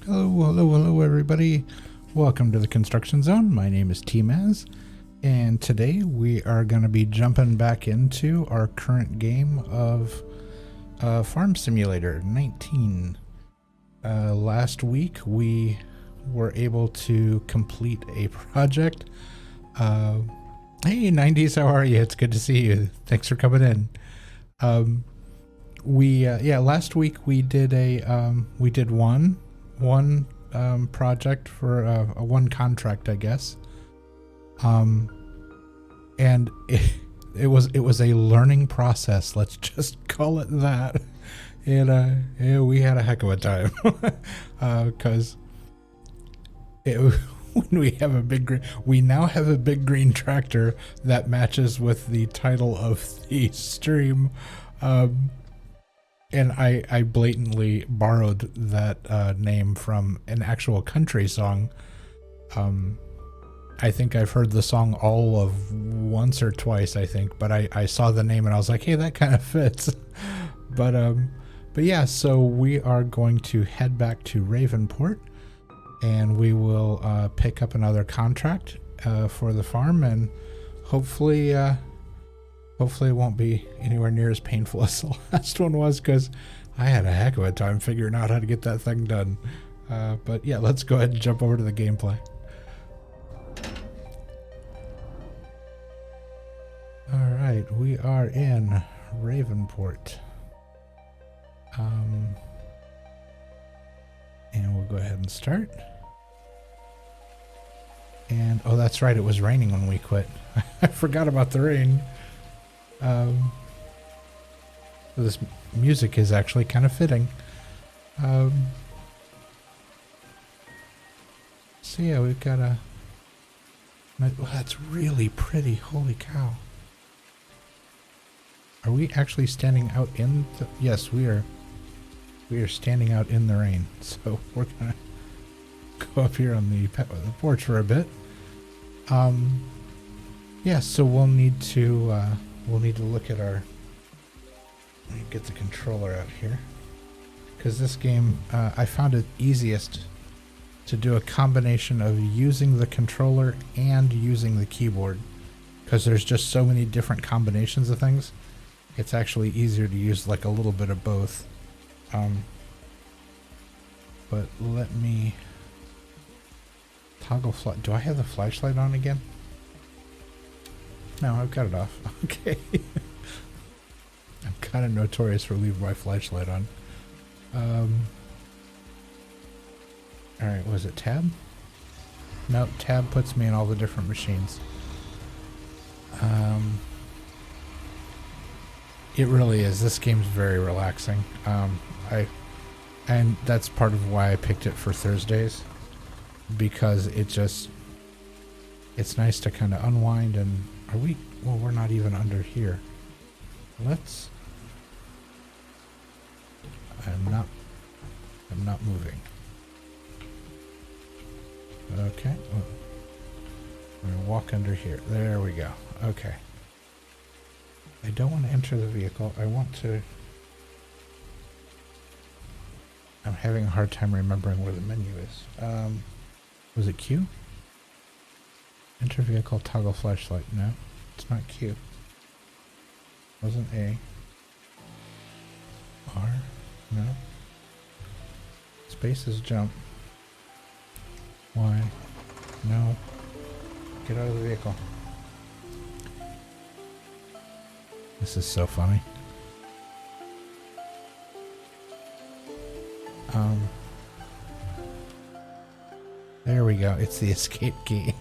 Hello, everybody. Welcome to the Construction Zone. My name is tmaaz, and today we are going to be jumping back into our current game of Farm Simulator 19. Last week we were able to complete a project. Hey, 90s, how are you? It's good to see you. Thanks for coming in. Last week we did one project for a one contract, I guess. And it was a learning process. Let's just call it that. And we had a heck of a time because when we now have a big green tractor that matches with the title of the stream. And I blatantly borrowed that name from an actual country song. I think I've heard the song all of once or twice, I think, but I saw the name and I was like, hey, that kind of fits. But yeah, so we are going to head back to Ravenport, and we will pick up another contract for the farm, and hopefully it won't be anywhere near as painful as the last one was, because I had a heck of a time figuring out how to get that thing done. But yeah, let's go ahead and jump over to the gameplay. Alright, we are in Ravenport. And we'll go ahead and start. And, oh, that's right, it was raining when we quit. I forgot about the rain. This music is actually kind of fitting. So yeah, we've got a... Well, that's really pretty. Holy cow. Are we actually standing out in the... Yes, we are. We are standing out in the rain. So we're gonna go up here on the porch for a bit. Yeah, so we'll need to look at our... Let me get the controller out here. Because this game, I found it easiest to do a combination of using the controller and using the keyboard. Because there's just so many different combinations of things. It's actually easier to use like a little bit of both. But let me toggle do I have the flashlight on again? No, I've got it off. Okay. I'm kind of notorious for leaving my flashlight on. Alright, was it tab? No, tab puts me in all the different machines. It really is. This game's very relaxing. And that's part of why I picked it for Thursdays, because it's nice to kind of unwind. And well, we're not even under here. I'm not moving. Okay. We're gonna walk under here. There we go. Okay. I don't want to enter the vehicle. I want to... I'm having a hard time remembering where the menu is. Was it Q? Enter vehicle, toggle flashlight. No, it's not Q. Wasn't A. R? No. Space is jump. Y? No. Get out of the vehicle. This is so funny. There we go. It's the escape key.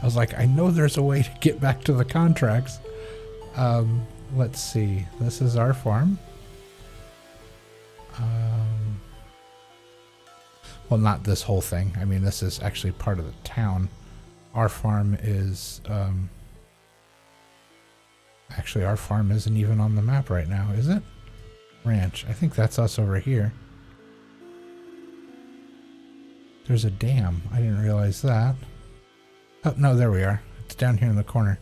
I was like, I know there's a way to get back to the contracts. Let's see. This is our farm. Well, not this whole thing. I mean, this is actually part of the town. Our farm is... Actually, our farm isn't even on the map right now, is it? Ranch. I think that's us over here. There's a dam. I didn't realize that. Oh, no, there we are. It's down here in the corner.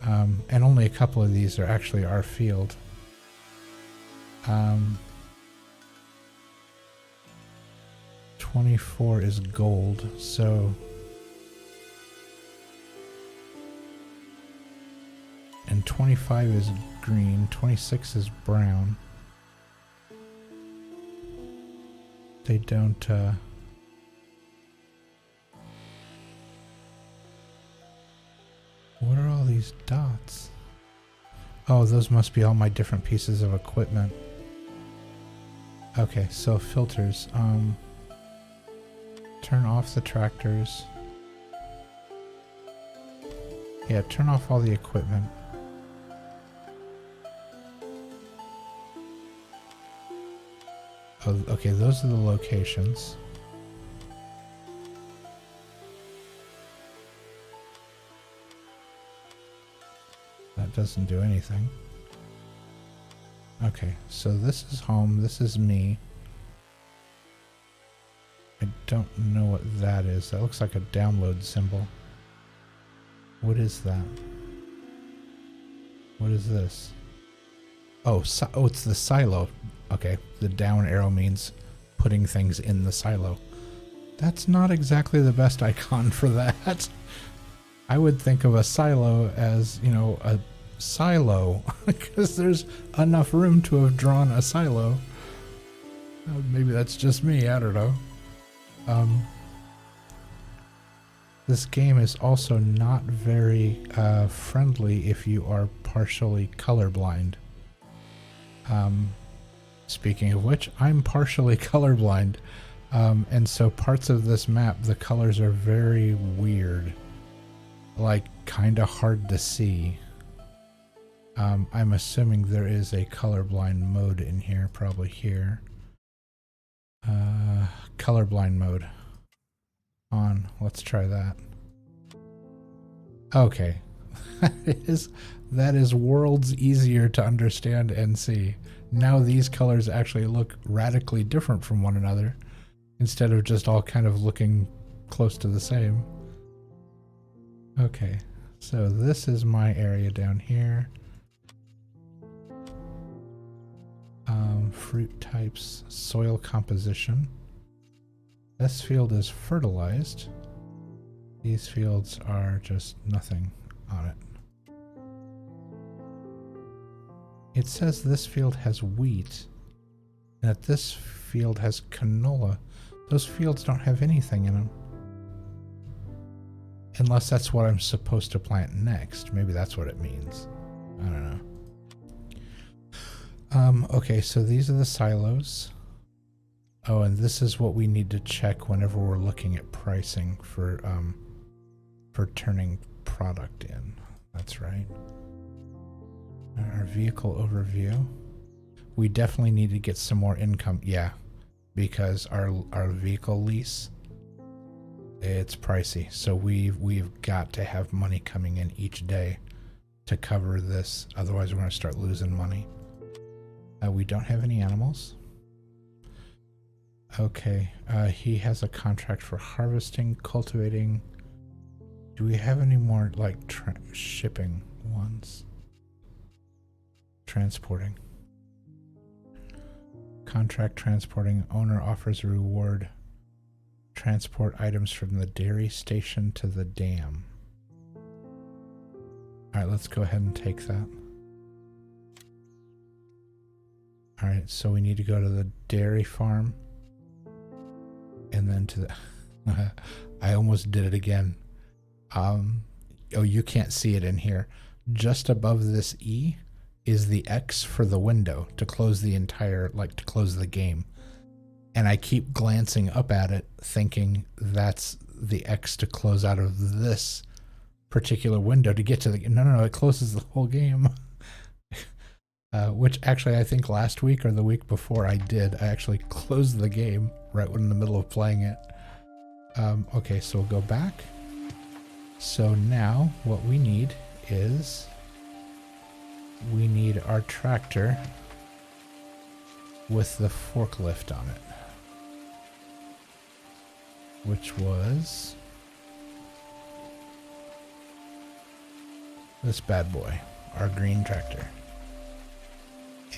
And only a couple of these are actually our field. 24 is gold, so... And 25 is green, 26 is brown. They don't, What are all these dots? Oh, those must be all my different pieces of equipment. Okay, so filters. Turn off the tractors. Yeah, turn off all the equipment. Oh, okay, those are the locations. That doesn't do anything. Okay, so this is home, this is me. I don't know what that is. That looks like a download symbol. What is that? What is this? Oh, oh, it's the silo. Okay, the down arrow means putting things in the silo. That's not exactly the best icon for that. I would think of a silo as, you know, a silo, because there's enough room to have drawn a silo. Maybe that's just me, I don't know. This game is also not very friendly if you are partially colorblind. Speaking of which, I'm partially colorblind, and so parts of this map, the colors are very weird, like kind of hard to see. I'm assuming there is a colorblind mode in here, probably here. Colorblind mode on. Let's try that. Okay. That is worlds easier to understand and see. Now these colors actually look radically different from one another, instead of just all kind of looking close to the same. Okay, so this is my area down here. Fruit types, soil composition. This field is fertilized. These fields are just nothing on it. It says this field has wheat, and that this field has canola. Those fields don't have anything in them. Unless that's what I'm supposed to plant next. Maybe that's what it means. I don't know. Okay, so these are the silos. Oh, and this is what we need to check whenever we're looking at pricing for turning product in. That's right. Our vehicle overview. We definitely need to get some more income. Yeah, because our vehicle lease, it's pricey. So we've got to have money coming in each day to cover this. Otherwise, we're going to start losing money. We don't have any animals. Okay, he has a contract for harvesting, cultivating. Do we have any more, like, shipping ones? Transporting. Contract transporting. Owner offers a reward. Transport items from the dairy station to the dam. Alright, let's go ahead and take that. Alright, so we need to go to the dairy farm. And then to the... I almost did it again. Oh, you can't see it in here. Just above this E is the X for the window to close the entire, like, to close the game. And I keep glancing up at it thinking that's the X to close out of this particular window to get to the... No, it closes the whole game. Which actually I think last week or the week before I actually closed the game right when in the middle of playing it. Okay, so we'll go back. So now what we need is we need our tractor with the forklift on it, which was this bad boy, our green tractor.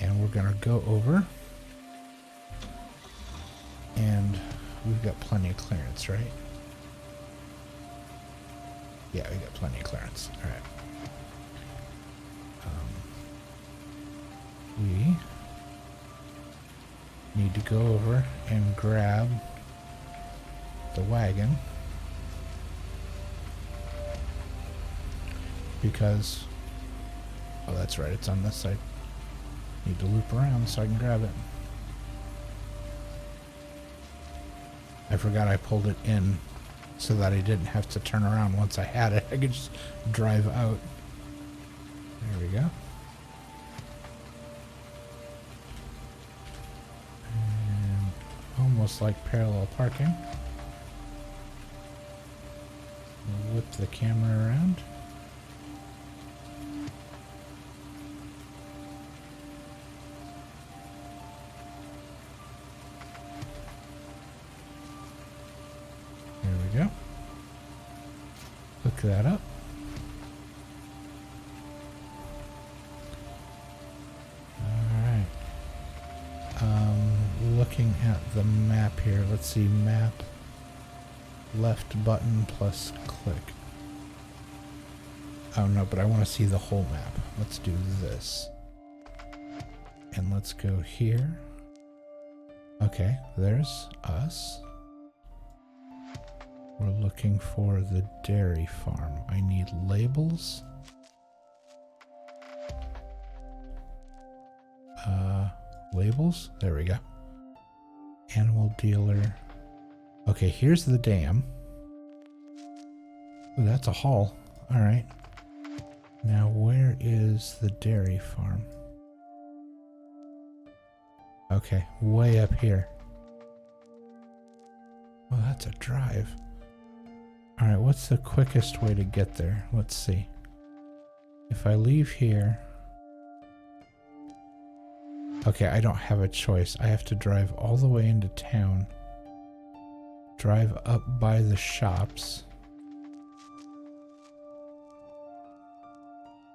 And we're gonna go over and we've got plenty of clearance, right? Yeah, we got plenty of clearance. All right. We need to go over and grab the wagon because, oh, that's right, it's on this side. Need to loop around so I can grab it. I forgot I pulled it in so that I didn't have to turn around once I had it. I could just drive out. There we go. And almost like parallel parking. Whip the camera around. There we go. Hook that up. Alright. Looking at the map here. Let's see, map. Left button plus click. Oh no, but I want to see the whole map. Let's do this. And let's go here. Okay, there's us. We're looking for the dairy farm. I need labels. Labels? There we go. Animal dealer. Okay, here's the dam. Ooh, that's a haul. All right. Now, where is the dairy farm? Okay, way up here. Well, that's a drive. All right, what's the quickest way to get there? Let's see. If I leave here... Okay, I don't have a choice. I have to drive all the way into town. Drive up by the shops.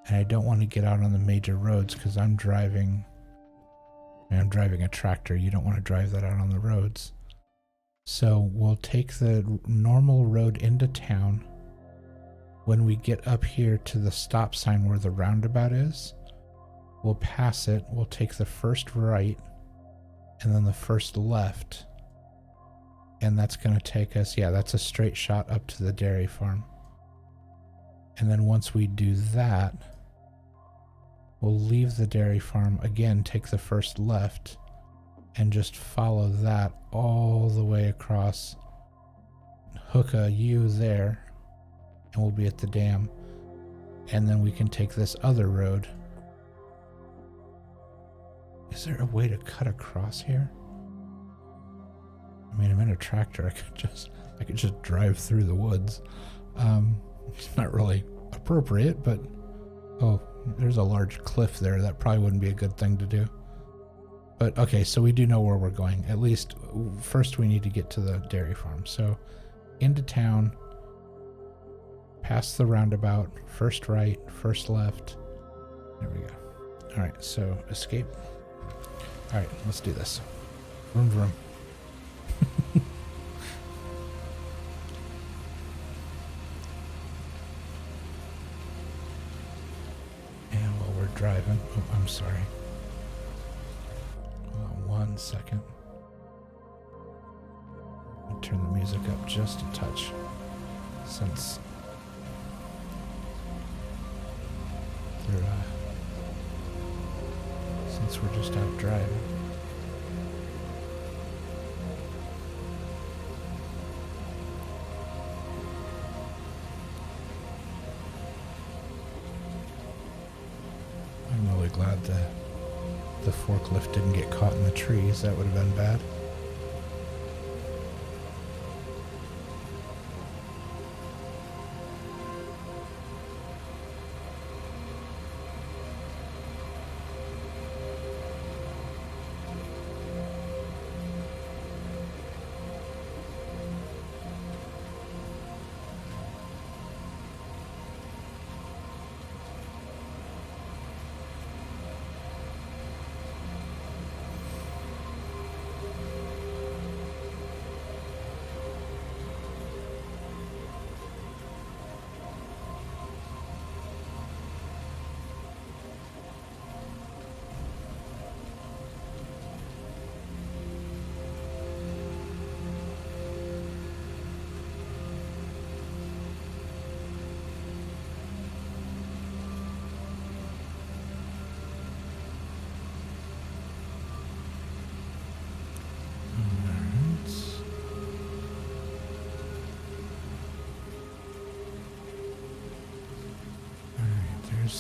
And I don't want to get out on the major roads because I'm driving a tractor. You don't want to drive that out on the roads. So we'll take the normal road into town. When we get up here to the stop sign where the roundabout is, we'll pass it. We'll take the first right and then the first left. And that's going to take us, yeah, that's a straight shot up to the dairy farm. And then once we do that, we'll leave the dairy farm again, take the first left, and just follow that all the way across. Hook a U there, and we'll be at the dam. And then we can take this other road. Is there a way to cut across here? I mean, I'm in a tractor. I could just drive through the woods. It's not really appropriate, but oh, there's a large cliff there. That probably wouldn't be a good thing to do. But okay, so we do know where we're going. At least first we need to get to the dairy farm. So into town, past the roundabout, first right, first left. There we go. All right, so escape. All right, let's do this. Vroom, vroom. And while we're driving, oh, I'm sorry. Hold on 1 second. I'll turn the music up just a touch, since we're just out driving. I'm really glad the forklift didn't get caught in the trees. That would have been bad.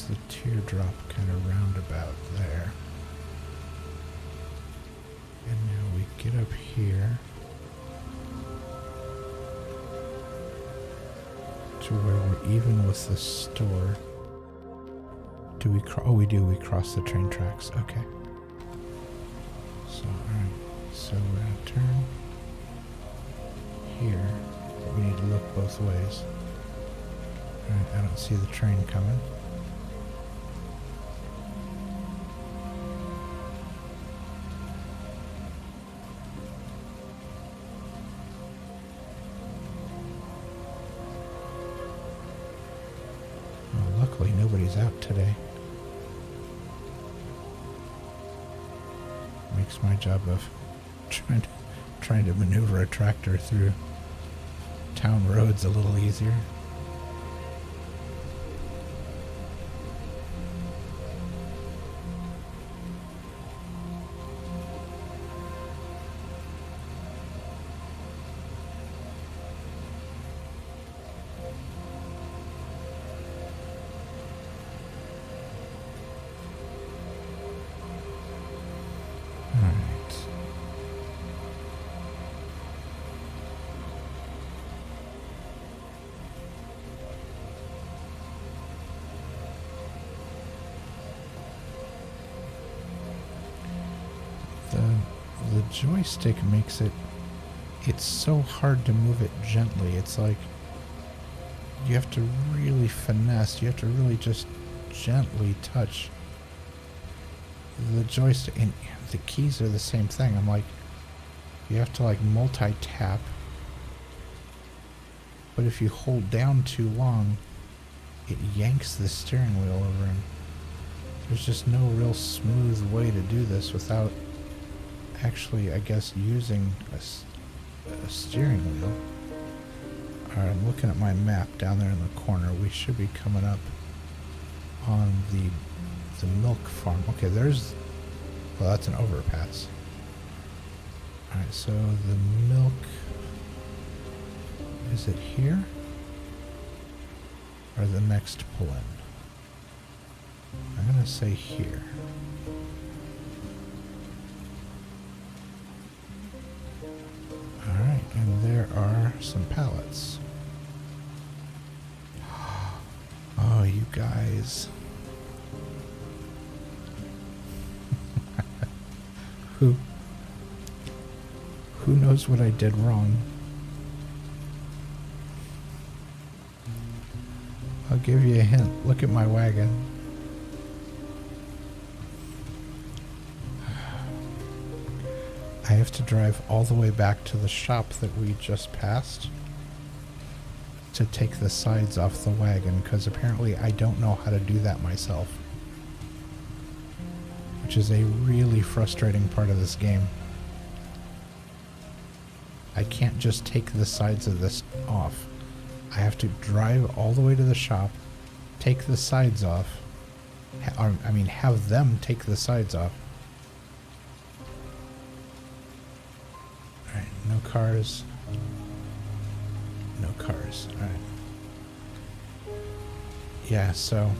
the teardrop kind of roundabout there. And now we get up here to where we're even with the store. Do we oh, we do. We cross the train tracks. Okay. So, alright. So we're going to turn here. But we need to look both ways. Alright, I don't see the train coming. Well, luckily nobody's out today. Makes my job of trying to maneuver a tractor through town roads a little easier. The joystick makes it's so hard to move it gently. It's like you have to really finesse. You have to really just gently touch the joystick. And the keys are the same thing. I'm like, you have to like multi-tap. But if you hold down too long, it yanks the steering wheel over. And there's just no real smooth way to do this without actually, I guess, using a steering wheel. Alright, I'm looking at my map down there in the corner. We should be coming up on the milk farm. Okay, there's... well, that's an overpass. Alright, so the milk... is it here? Or the next pull-in? I'm gonna say here. Alright, and there are some pallets. Oh, you guys. Who knows what I did wrong? I'll give you a hint. Look at my wagon. I have to drive all the way back to the shop that we just passed to take the sides off the wagon, because apparently I don't know how to do that myself. Which is a really frustrating part of this game. I can't just take the sides of this off. I have to drive all the way to the shop, take the sides off, have them take the sides off. Alright, no cars. No cars. Alright. Yeah, so...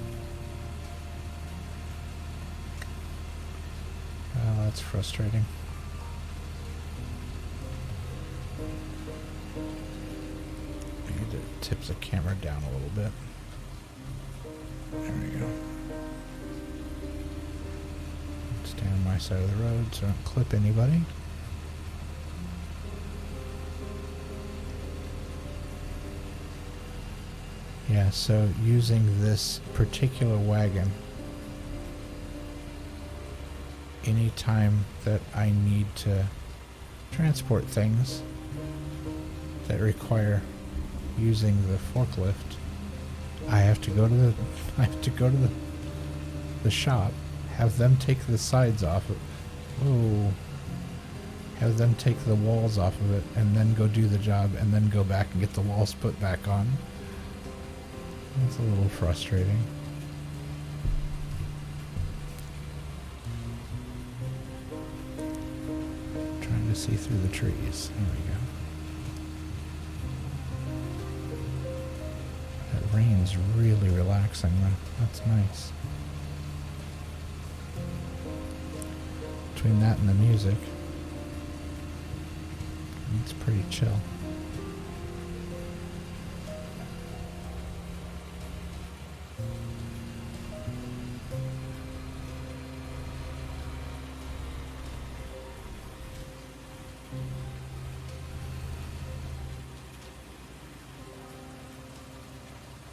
well, that's frustrating. I need to tip the camera down a little bit. There we go. Stay on my side of the road so I don't clip anybody. Yeah, so using this particular wagon, anytime that I need to transport things that require using the forklift, I have to go to the shop, have them take the sides off it. Oh, have them take the walls off of it, and then go do the job, and then go back and get the walls put back on. That's a little frustrating. Trying to see through the trees. There we go. That rain seems really relaxing then. That's nice. Between that and the music, it's pretty chill.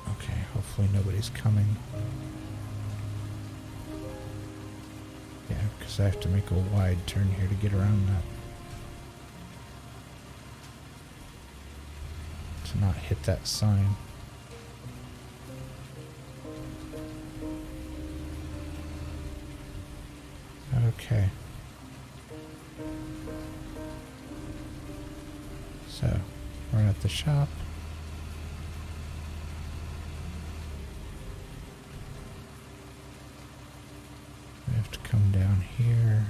Okay, hopefully nobody's coming. Yeah, because I have to make a wide turn here to get around that. To not hit that sign. Okay. So, we're at the shop. We have to come down here.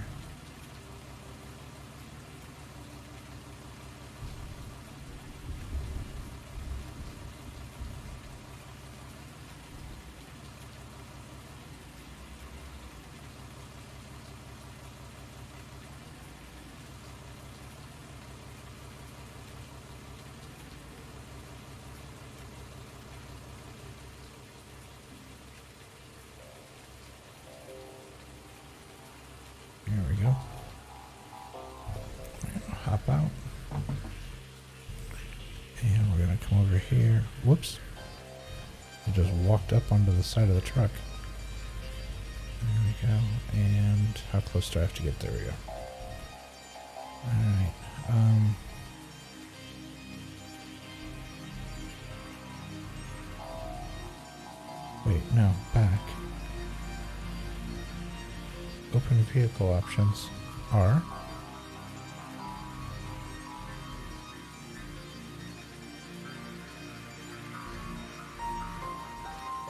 There we go. Hop out. And we're going to come over here. Whoops. I just walked up onto the side of the truck. There we go. And how close do I have to get? There we go. Alright. Wait, no. Back. Open vehicle options are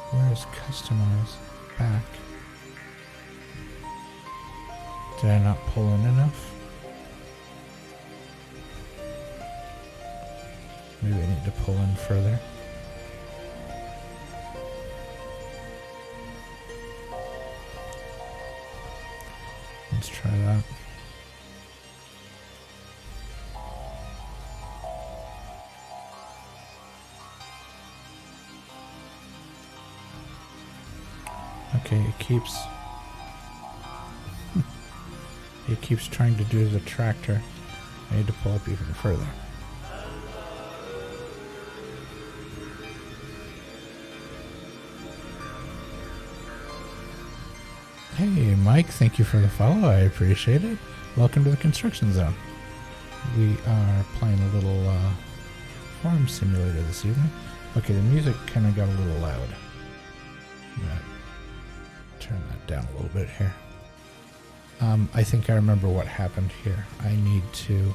where is customize? Back. Did I not pull in enough? Maybe I need to pull in further. Let's try that. Okay, it keeps trying to do the tractor. I need to pull up even further. Hey Mike, thank you for the follow, I appreciate it. Welcome to the construction zone. We are playing a little farm simulator this evening. Okay, the music kind of got a little loud. I'm gonna turn that down a little bit here. I think I remember what happened here. I need to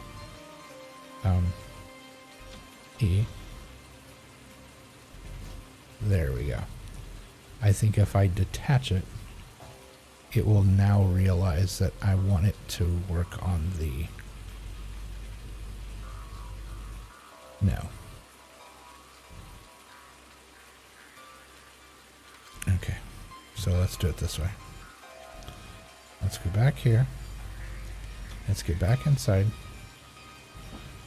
E. There we go. I think if I detach it, it will now realize that I want it to work on the... No. Okay, so let's do it this way. Let's go back here. Let's get back inside.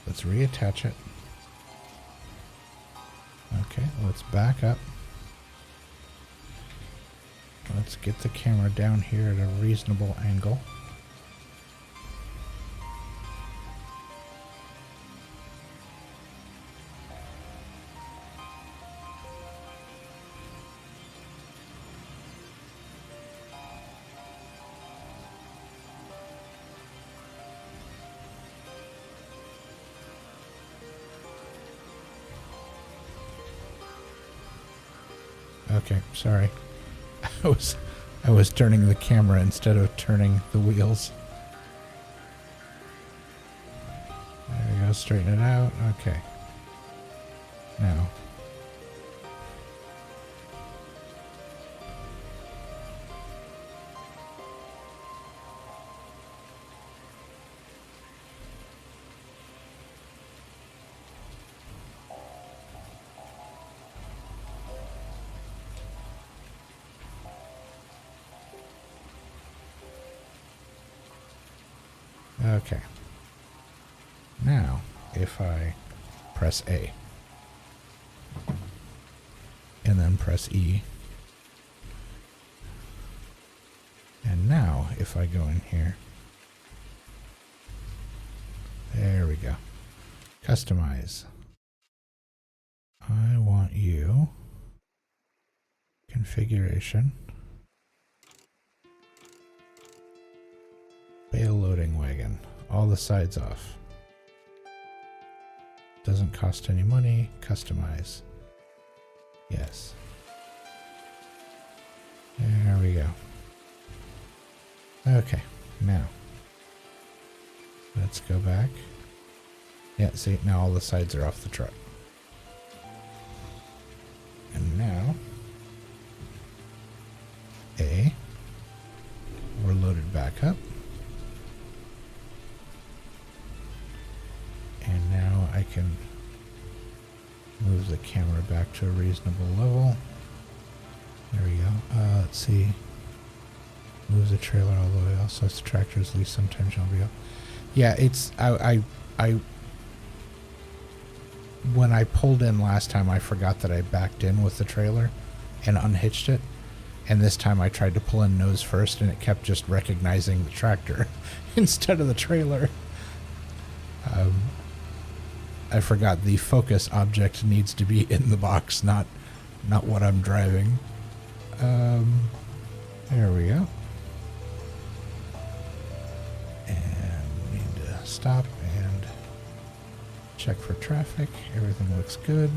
Let's reattach it. Okay, let's back up. Let's get the camera down here at a reasonable angle. Okay, sorry. I was turning the camera instead of turning the wheels. There we go, straighten it out. Okay. Now. Okay. Now, if I press A and then press E, and now if I go in here, there we go. Customize. I want you. Configuration. Bale loading wagon. All the sides off. Doesn't cost any money. Customize. Yes. There we go. Okay, now. Let's go back. Yeah, see, now all the sides are off the truck. And now, A. We're loaded back up. And now I can move the camera back to a reasonable level. There we go. Let's see. Move the trailer all the way off so the tractor's least sometimes you'll be up. Yeah, it's I when I pulled in last time I forgot that I backed in with the trailer and unhitched it. And this time I tried to pull in nose first and it kept just recognizing the tractor instead of the trailer. I forgot the focus object needs to be in the box, not what I'm driving. There we go. And we need to stop and check for traffic. Everything looks good.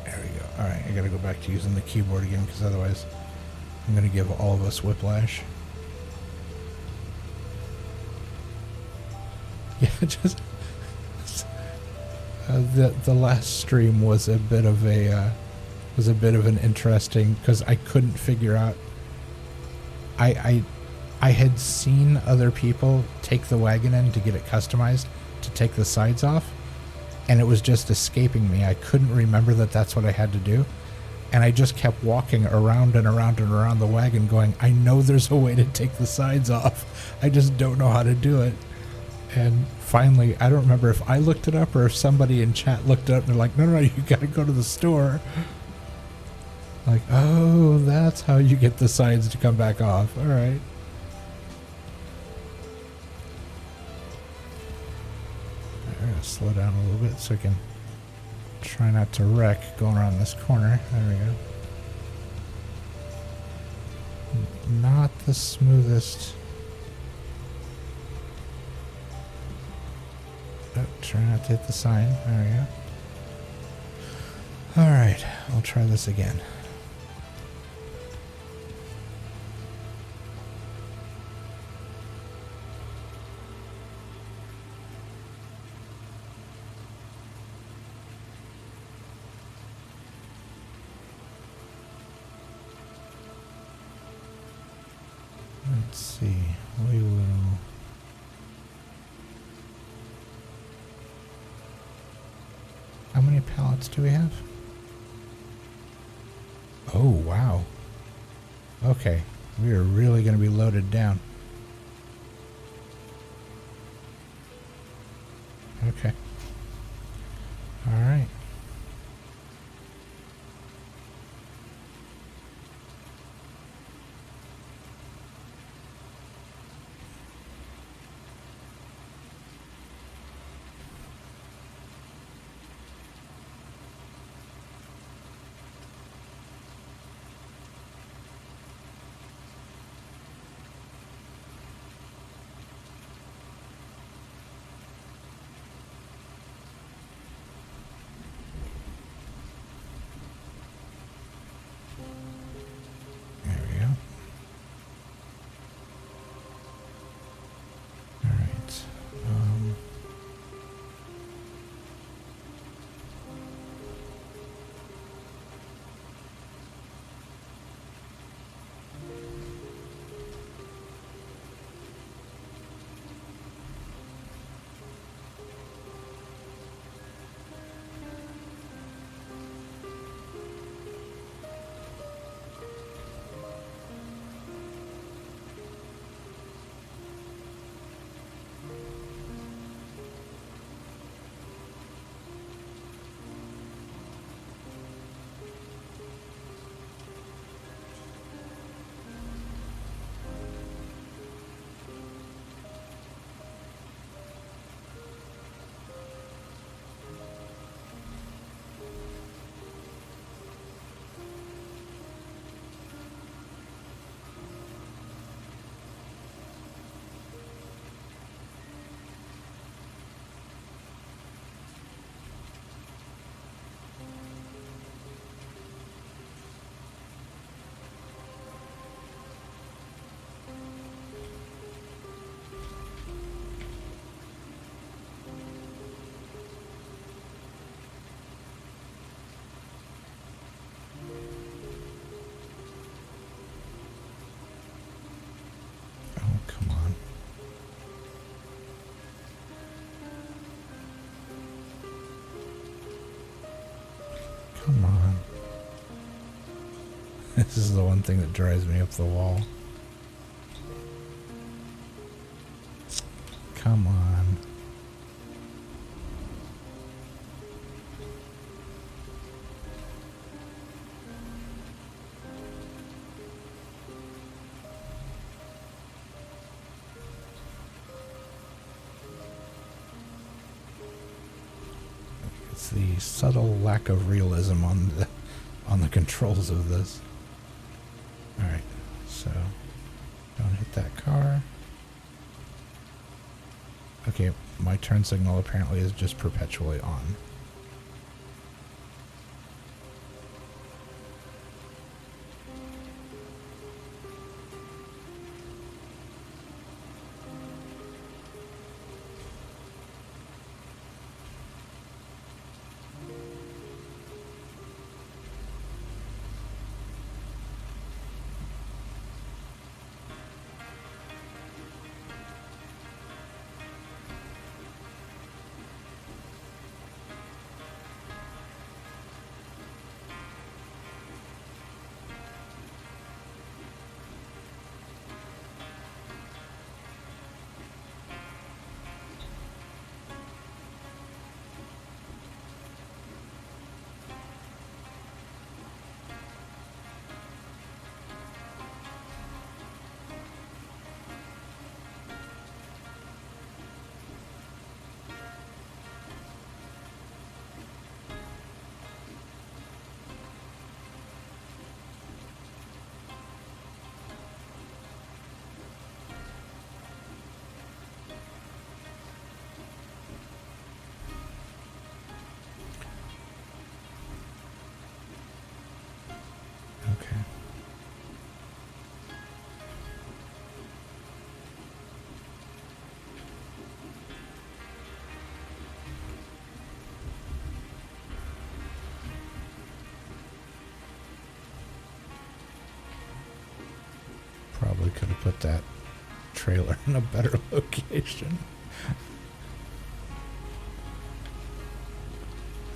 There we go. Alright, I gotta go back to using the keyboard again because otherwise I'm gonna give all of us whiplash. Yeah, just the last stream was a bit of an interesting because I couldn't figure out. I had seen other people take the wagon in to get it customized to take the sides off, and it was just escaping me. I couldn't remember that that's what I had to do, and I just kept walking around and around and around the wagon, going, "I know there's a way to take the sides off. I just don't know how to do it." And finally, I don't remember if I looked it up or if somebody in chat looked it up and they're like, no, you gotta go to the store. Like, oh, that's how you get the sides to come back off. All right. I'm gonna slow down a little bit so I can try not to wreck going around this corner. There we go. Not the smoothest. Oh, try not to hit the sign. There we go. Alright, I'll try this again. Let's see. We will... How many pallets do we have? Oh, wow. Okay. We are really going to be loaded down. Okay. All right. Come on. This is the one thing that drives me up the wall. Come on. It's the subtle lack of realism on the controls of this. Alright, so don't hit that car. Okay, my turn signal apparently is just perpetually on. Okay. Probably could have put that trailer in a better location.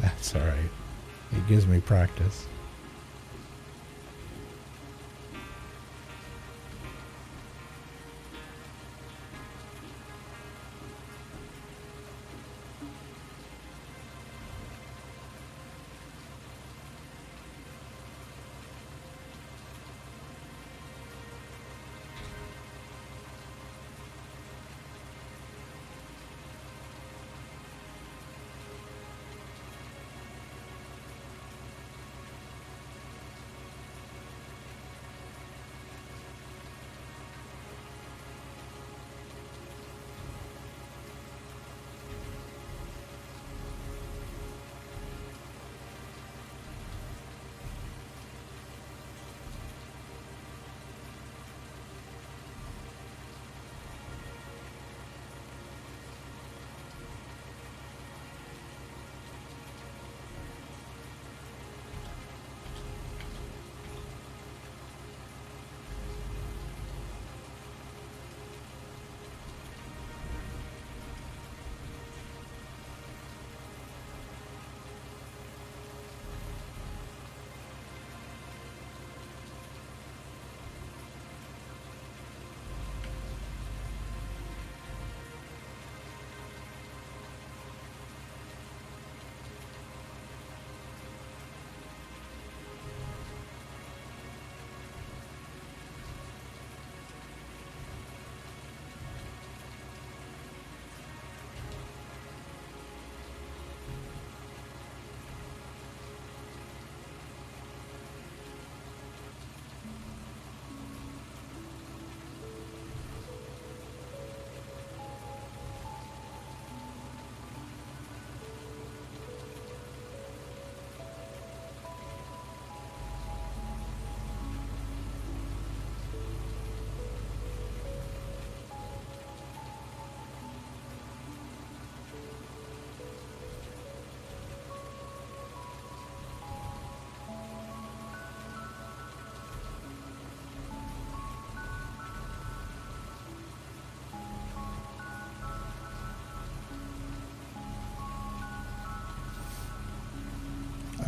That's alright. It gives me practice.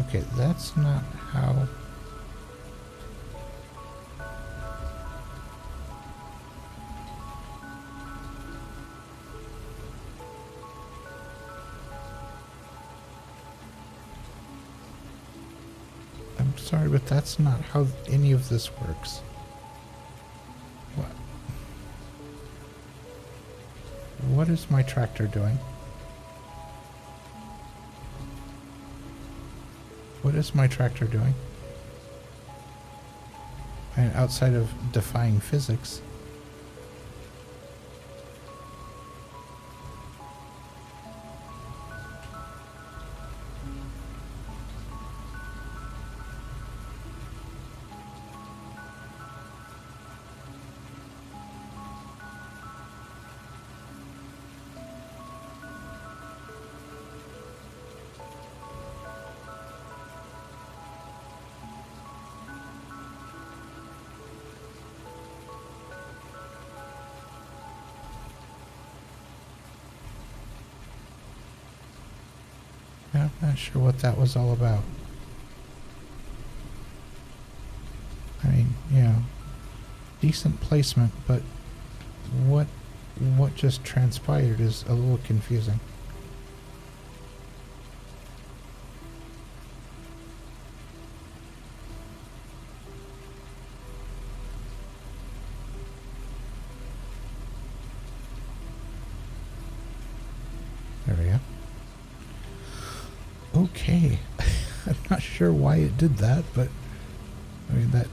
Okay, that's not how... I'm sorry, but that's not how any of this works. What? What is my tractor doing? What is my tractor doing? And outside of defying physics. I'm not sure what that was all about. I mean, yeah, decent placement, but what just transpired is a little confusing. There we go. Okay. I'm not sure why it did that, but I mean that...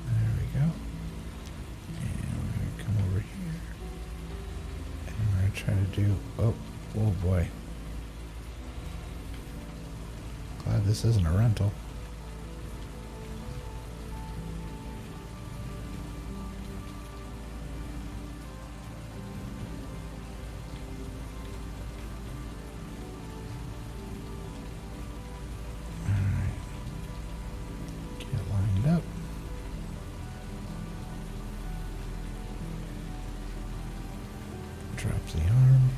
There we go. And we're going to come over here. And we're going to try to do... Oh boy. Glad this isn't a rental. Drops the arm.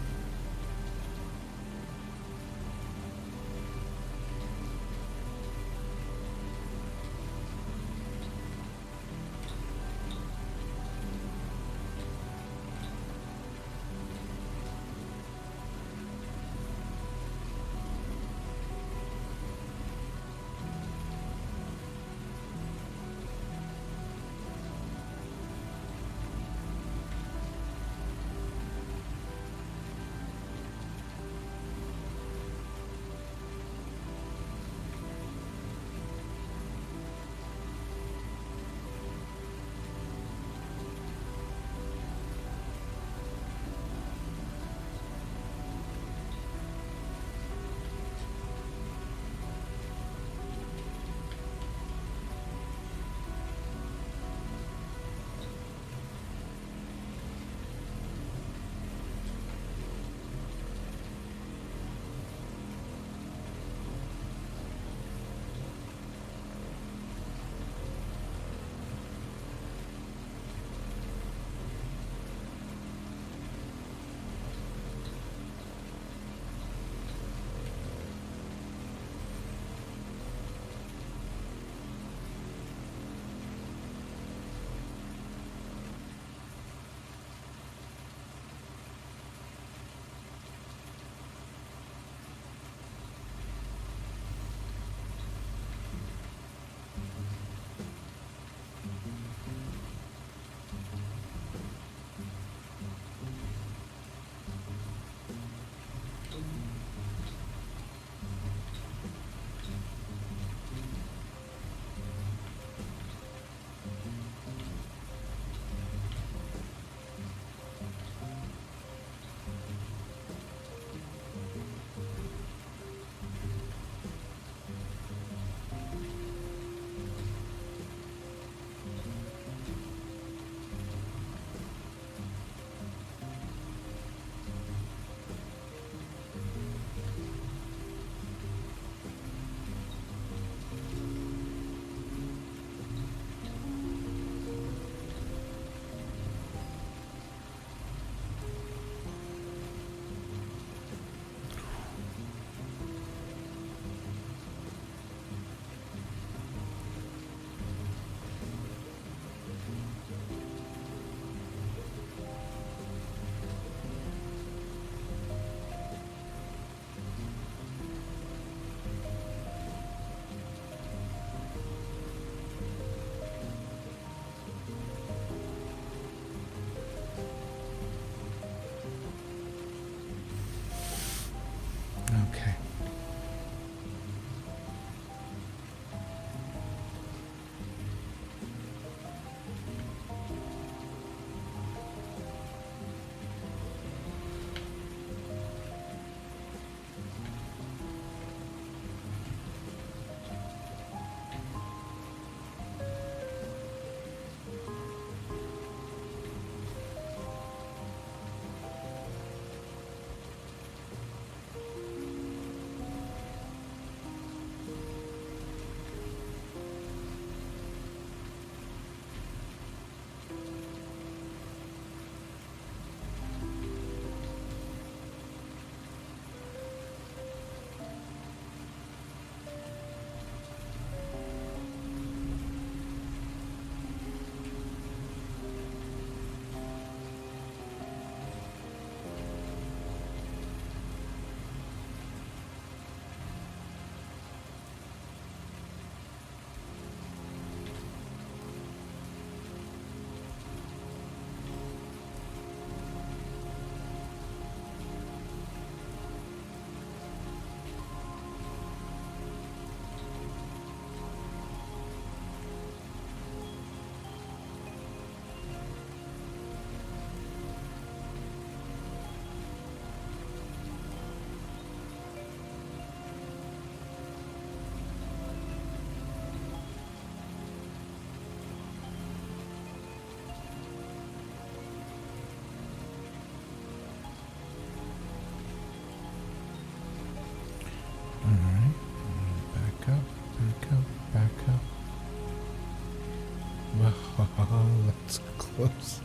Whoops.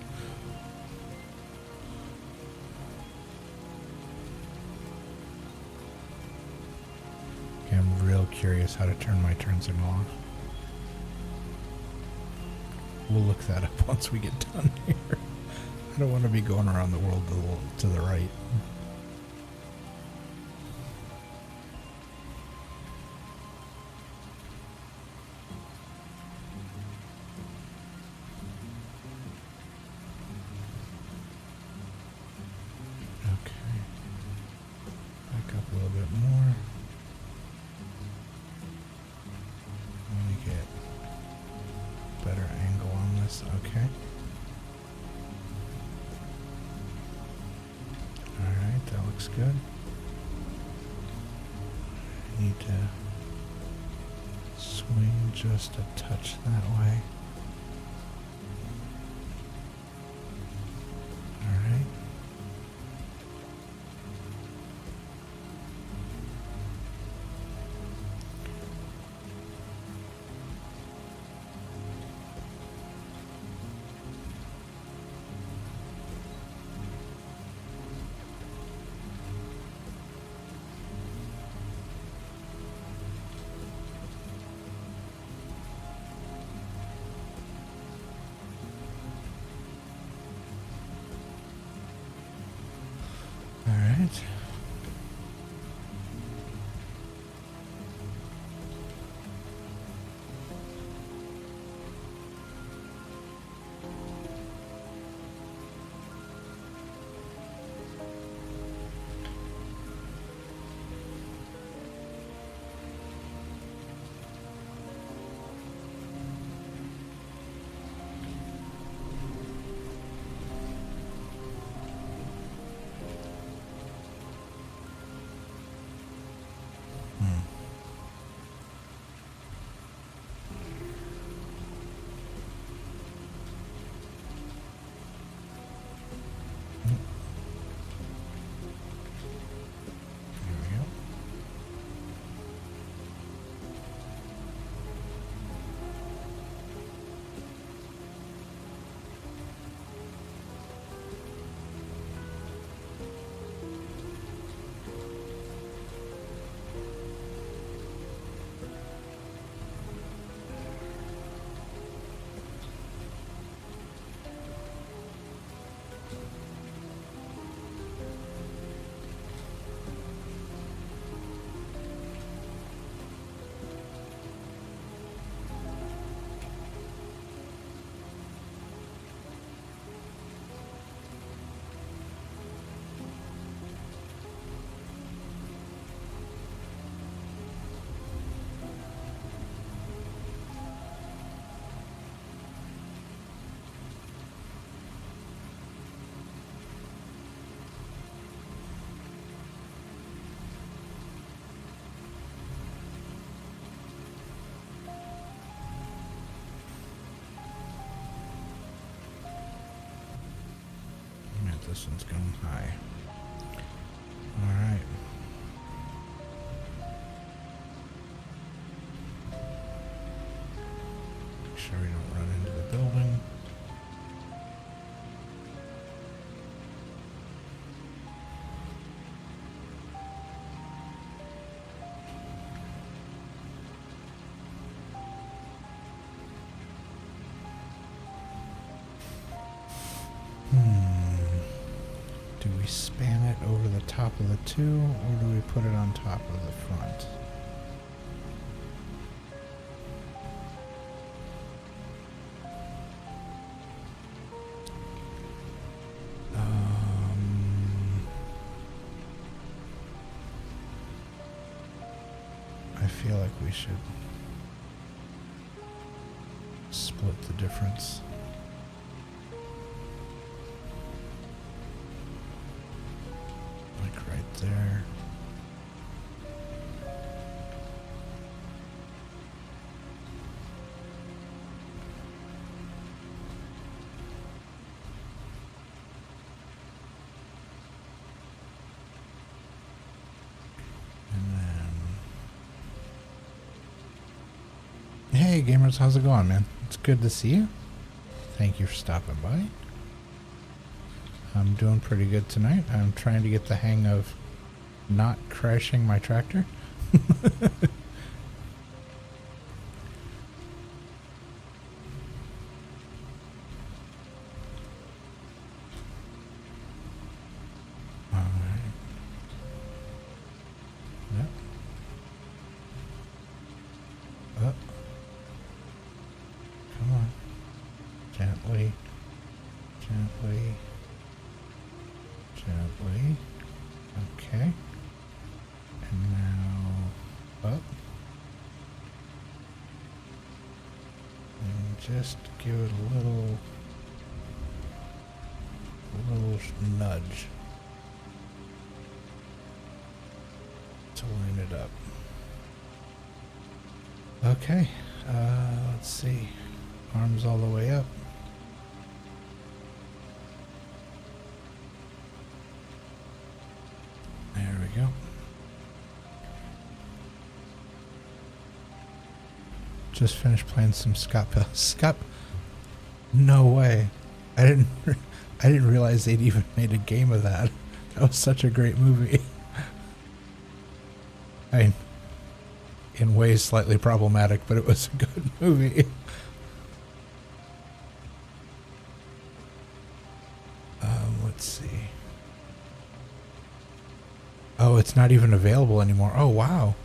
Okay, I'm real curious how to turn my turn signal off. We'll look that up once we get done here. I don't want to be going around the world to the right. Okay. Back up a little bit more. Let me get better angle on this. Okay. Alright, that looks good. I need to swing just a touch that way. Alright. Alright. There we go. Man, this one's going high. Alright. Make sure we don't run into the building. Do we span it over the top of the two, or do we put it on top of the front? I feel like we should split the difference. Like right there. Hey gamers, how's it going, man? It's good to see you. Thank you for stopping by. I'm doing pretty good tonight. I'm trying to get the hang of not crashing my tractor. Come on. Gently. Gently. Gently. Okay. And now up. And just give it a little nudge to line it up. Okay, let's see. Arms all the way up. There we go. Just finished playing some Scott. No way. I didn't realize they'd even made a game of that. That was such a great movie. I mean, in ways slightly problematic, but it was a good movie. Let's see. Oh, it's not even available anymore. Oh, wow.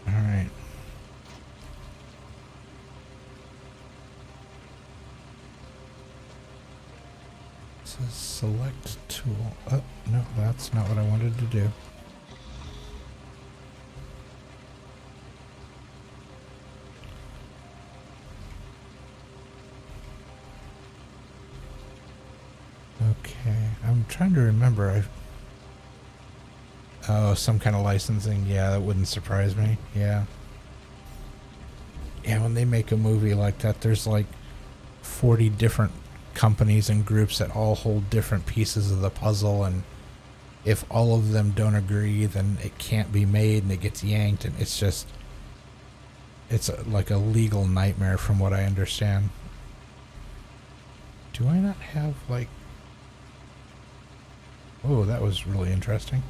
All right. It says select tool. Oh, no, that's not what I wanted to do. Okay, I'm trying to remember. Oh, some kind of licensing. Yeah, that wouldn't surprise me. Yeah. Yeah, when they make a movie like that, there's like 40 different companies and groups that all hold different pieces of the puzzle, and if all of them don't agree, then it can't be made and it gets yanked, and it's just, like a legal nightmare from what I understand. Do I not have like... Oh, that was really interesting.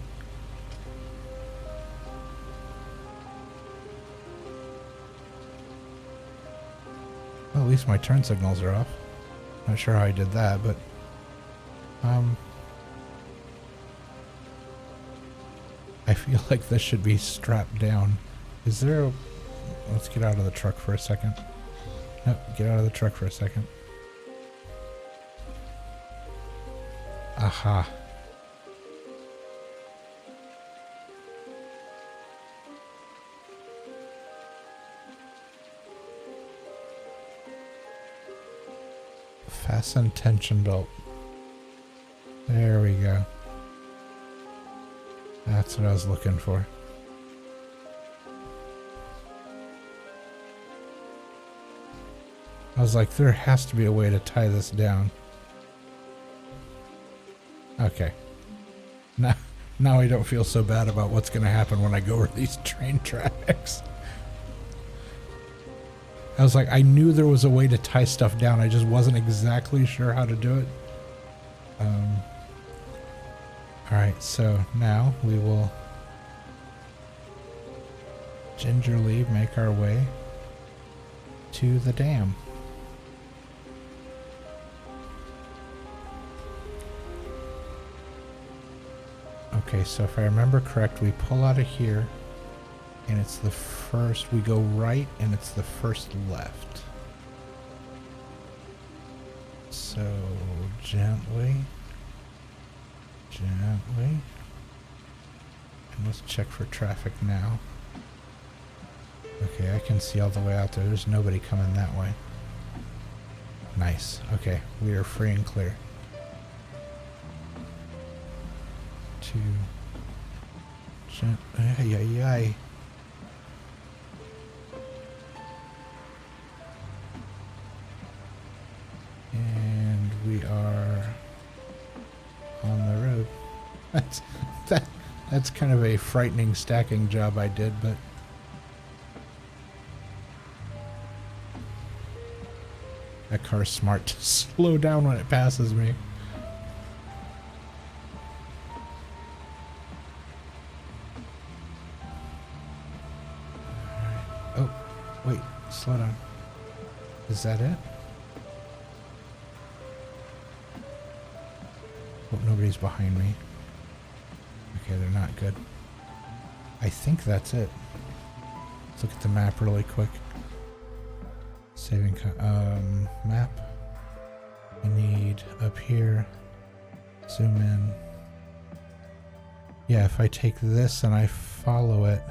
Well, at least my turn signals are off. Not sure how I did that, but I feel like this should be strapped down. Is there a... Let's get out of the truck for a second. Nope, get out of the truck for a second. Aha. Fasten tension belt. There we go. That's what I was looking for. I was like, there has to be a way to tie this down. Okay. Now I don't feel so bad about what's going to happen when I go over these train tracks. I was like, I knew there was a way to tie stuff down. I just wasn't exactly sure how to do it. Alright, so now we will gingerly make our way to the dam. Okay, so if I remember correctly, we pull out of here, and it's the first, we go right, and it's the first left. So, gently. And let's check for traffic now. Okay, I can see all the way out there. There's nobody coming that way. Nice. Okay, we are free and clear. Ay. And we are on the road. That's kind of a frightening stacking job I did, but That car's smart to slow down when it passes me. Oh, wait, slow down. Is that it? Hope nobody's behind me. Okay, they're not good. I think that's it. Let's look at the map really quick. Saving map. We need up here. Zoom in. Yeah, if I take this and I follow it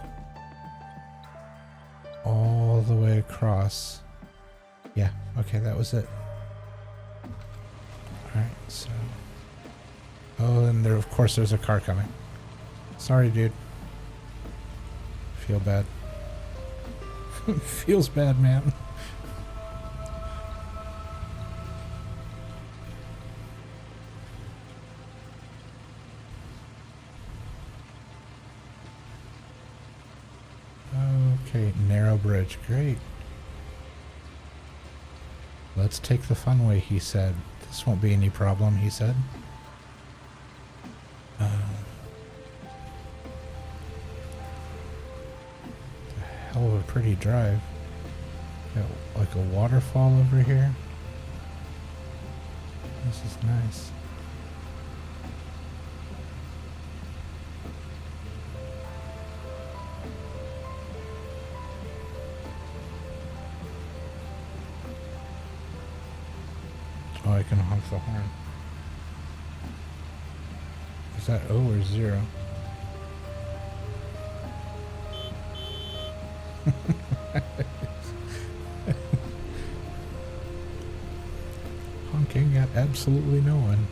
all the way across. Yeah, okay, that was it. Alright, so. Oh, and there, of course, there's a car coming. Sorry, dude. Feel bad. Feels bad, man. Okay, narrow bridge. Great. Let's take the fun way, he said. This won't be any problem, he said. Hell of a pretty drive. Got like a waterfall over here. This is nice. Oh, I can honk the horn. Is that O or 0? Honking at absolutely no one.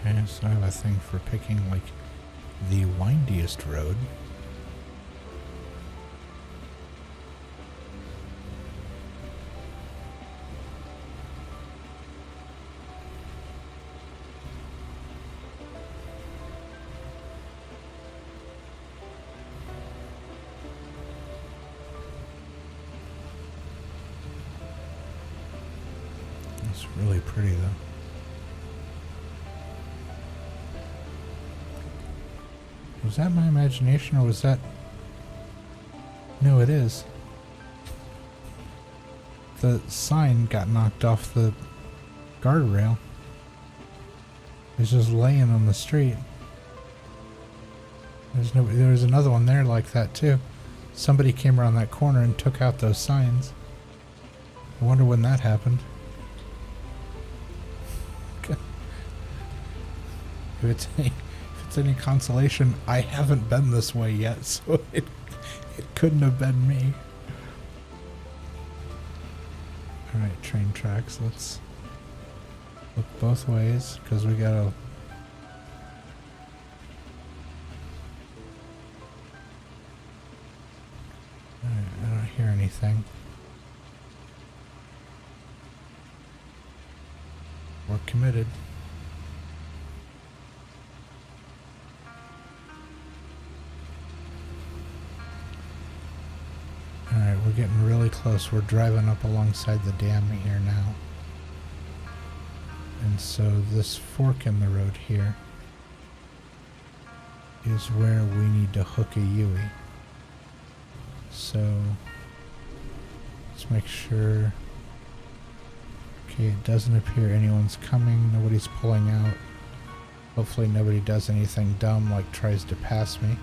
Okay, so I have a thing for picking like the windiest road. It's really pretty though. Was that my imagination, or was that... No, it is. The sign got knocked off the guardrail. It's just laying on the street. There was another one there like that too. Somebody came around that corner and took out those signs. I wonder when that happened. If it's any consolation, I haven't been this way yet, so it couldn't have been me. Alright, train tracks. Let's look both ways, because we gotta... Alright, I don't hear anything. We're committed. getting really close. We're driving up alongside the dam here now. And so this fork in the road here is where we need to hook a Yui. So let's make sure. Okay, it doesn't appear anyone's coming. Nobody's pulling out. Hopefully nobody does anything dumb like tries to pass me.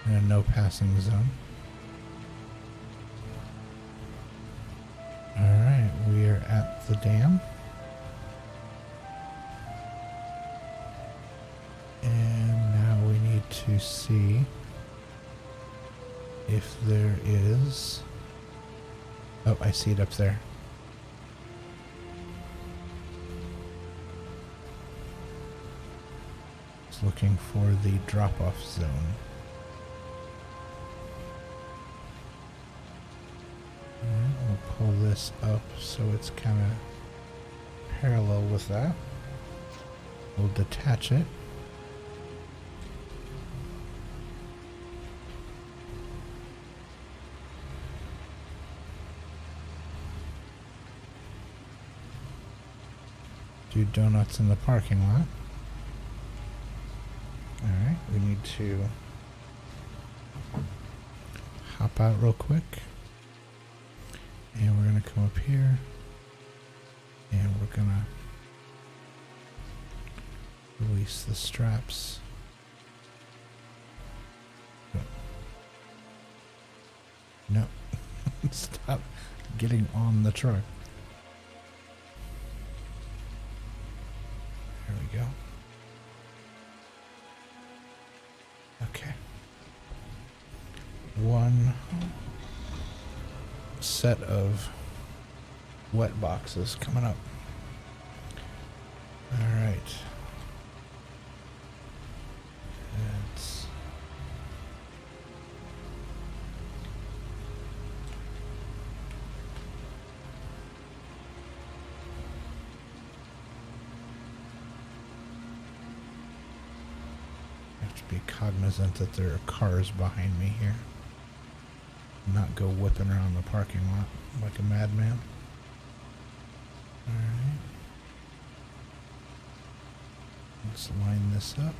In a no passing zone. Alright, we are at the dam. And now we need to see if there is... Oh, I see it up there. It's looking for the drop-off zone. We'll pull this up so it's kind of parallel with that. We'll detach it. Do donuts in the parking lot. Alright, we need to hop out real quick. And we're going to come up here. And we're going to release the straps. No. Stop getting on the truck. There we go. Okay. One set of wet boxes coming up. All right. Let's have to be cognizant that there are cars behind me here. Not go whipping around the parking lot like a madman. Alright. Let's line this up.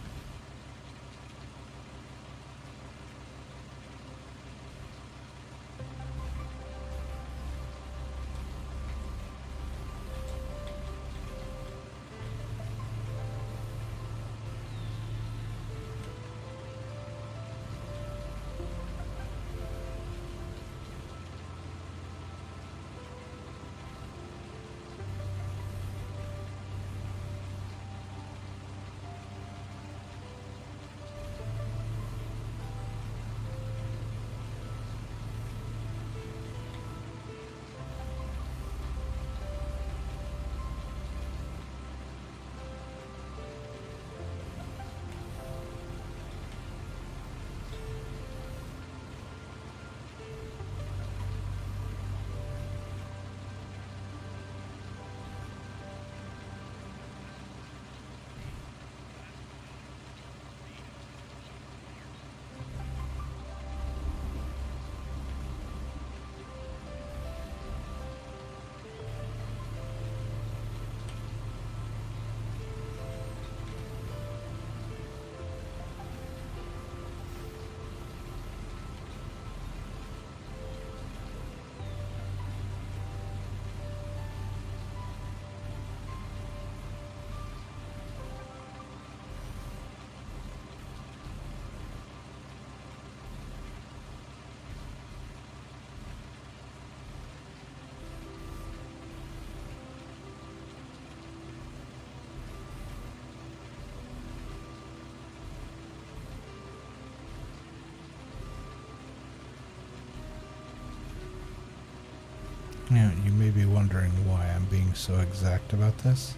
Now, you may be wondering why I'm being so exact about this.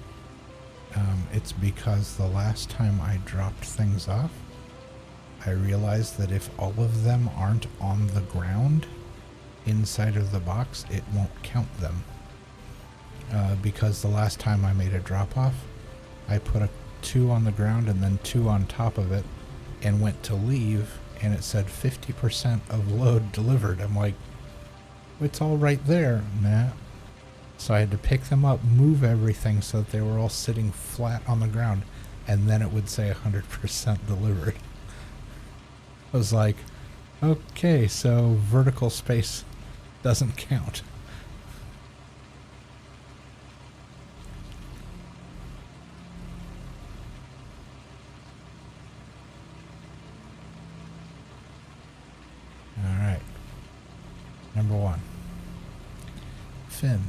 It's because the last time I dropped things off, I realized that if all of them aren't on the ground inside of the box, it won't count them. Because the last time I made a drop-off, I put 2 on the ground and then 2 on top of it, and went to leave, and it said 50% of load delivered. I'm like, it's all right there. Nah. So I had to pick them up, move everything so that they were all sitting flat on the ground, and then it would say 100% delivered. I was like, okay, so vertical space doesn't count. All right. Number 1. Fin.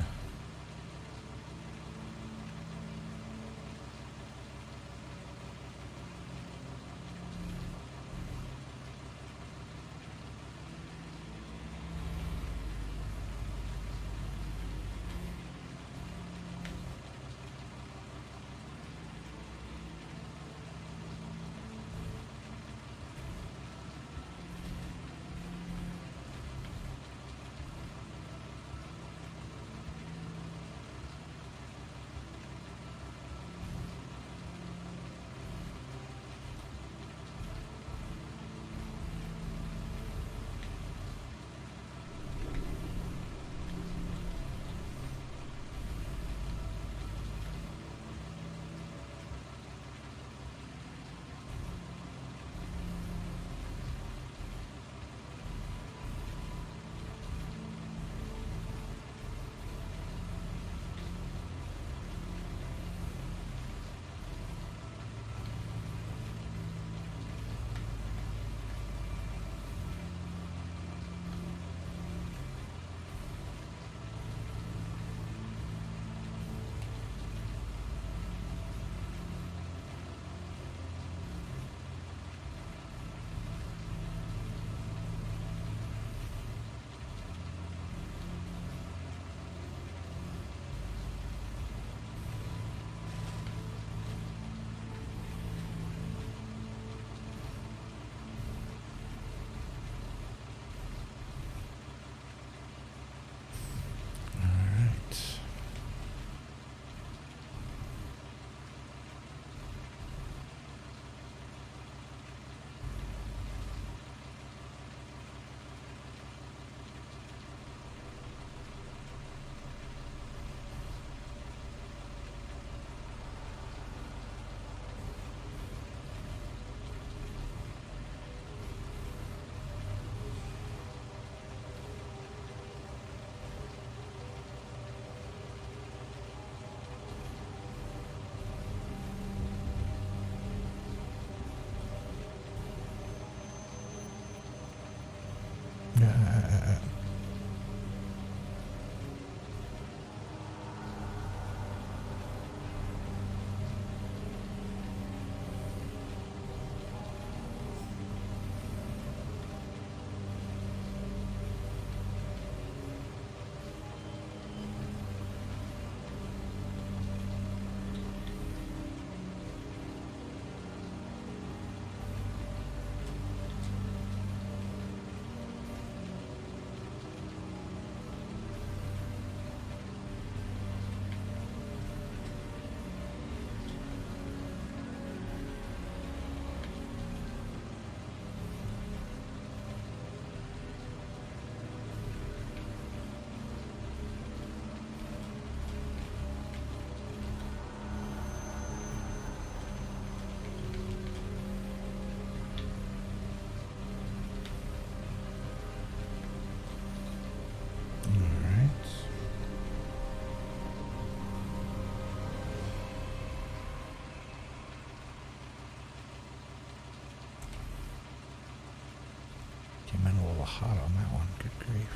Hot on that one. Good grief.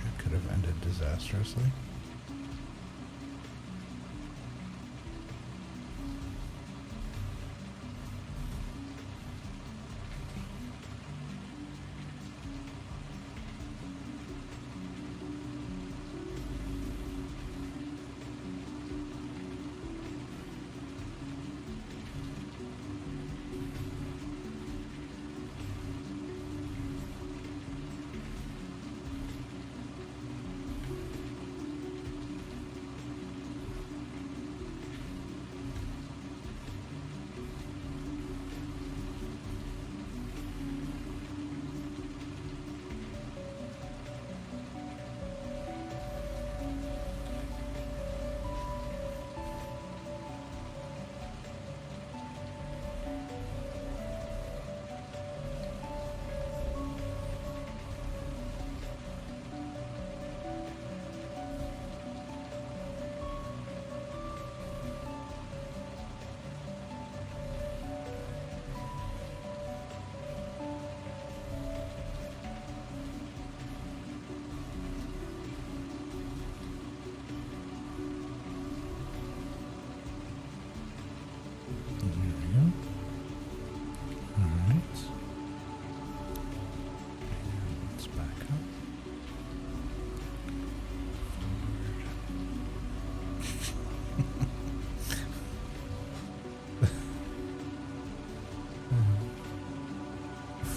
That could have ended disastrously.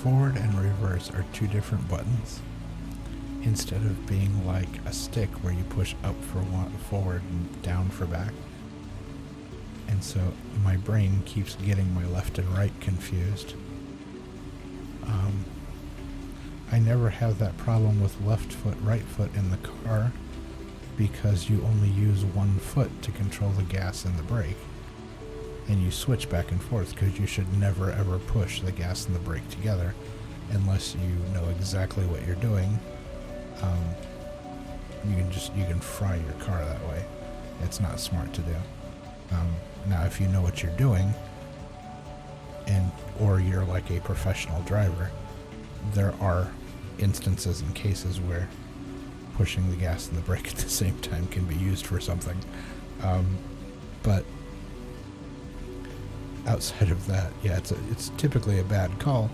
forward and reverse are two different buttons, instead of being like a stick where you push up for one forward and down for back. And so my brain keeps getting my left and right confused. I never have that problem with left foot, right foot in the car, because you only use one foot to control the gas and the brake. And you switch back and forth, because you should never ever push the gas and the brake together unless you know exactly what you're doing. You can fry your car that way. It's not smart to do. Now if you know what you're doing, or you're like a professional driver, there are instances and cases where pushing the gas and the brake at the same time can be used for something. But outside of that, yeah, it's typically a bad call.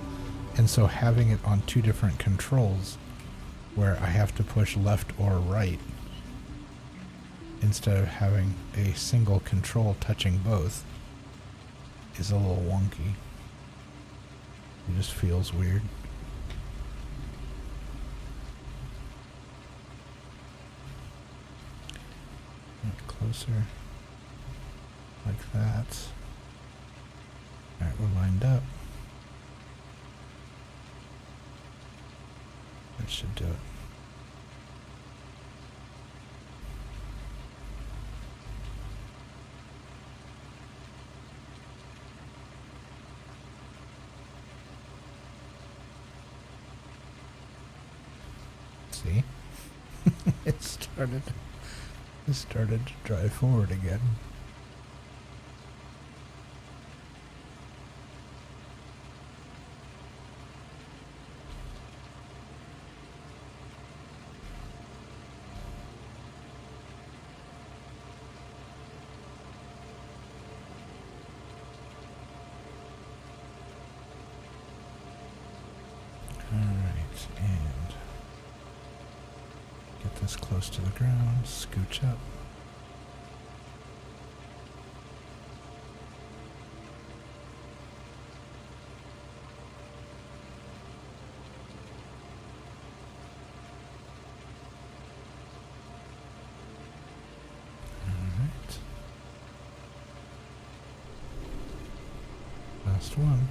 And so having it on two different controls where I have to push left or right instead of having a single control touching both is a little wonky. It just feels weird. Get closer, like that. Alright, we're lined up. That should do it. See? It started to drive forward again. Alright, and get this close to the ground, scooch up. Alright. Last one.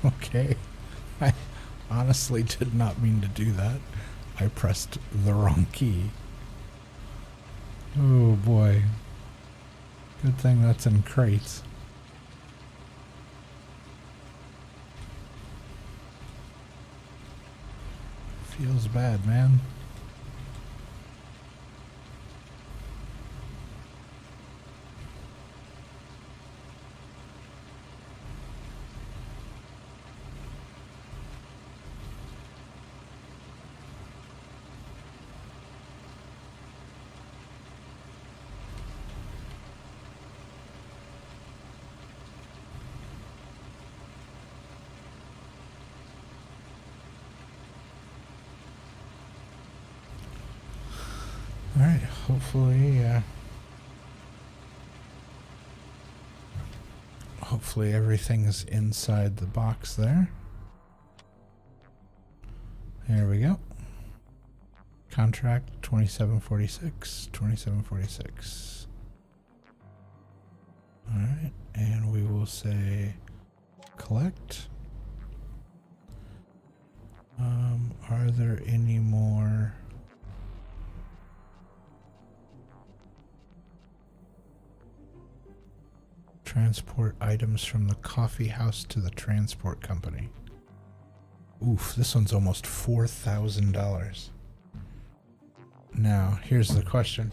Okay. I honestly did not mean to do that. I pressed the wrong key. Oh boy. Good thing that's in crates. Feels bad, man. Alright, hopefully everything's inside the box there. There we go. Contract 2746, 2746. Alright, and we will say collect. Are there any more? Transport items from the coffee house to the transport company. Oof, this one's almost $4,000. Now, here's the question.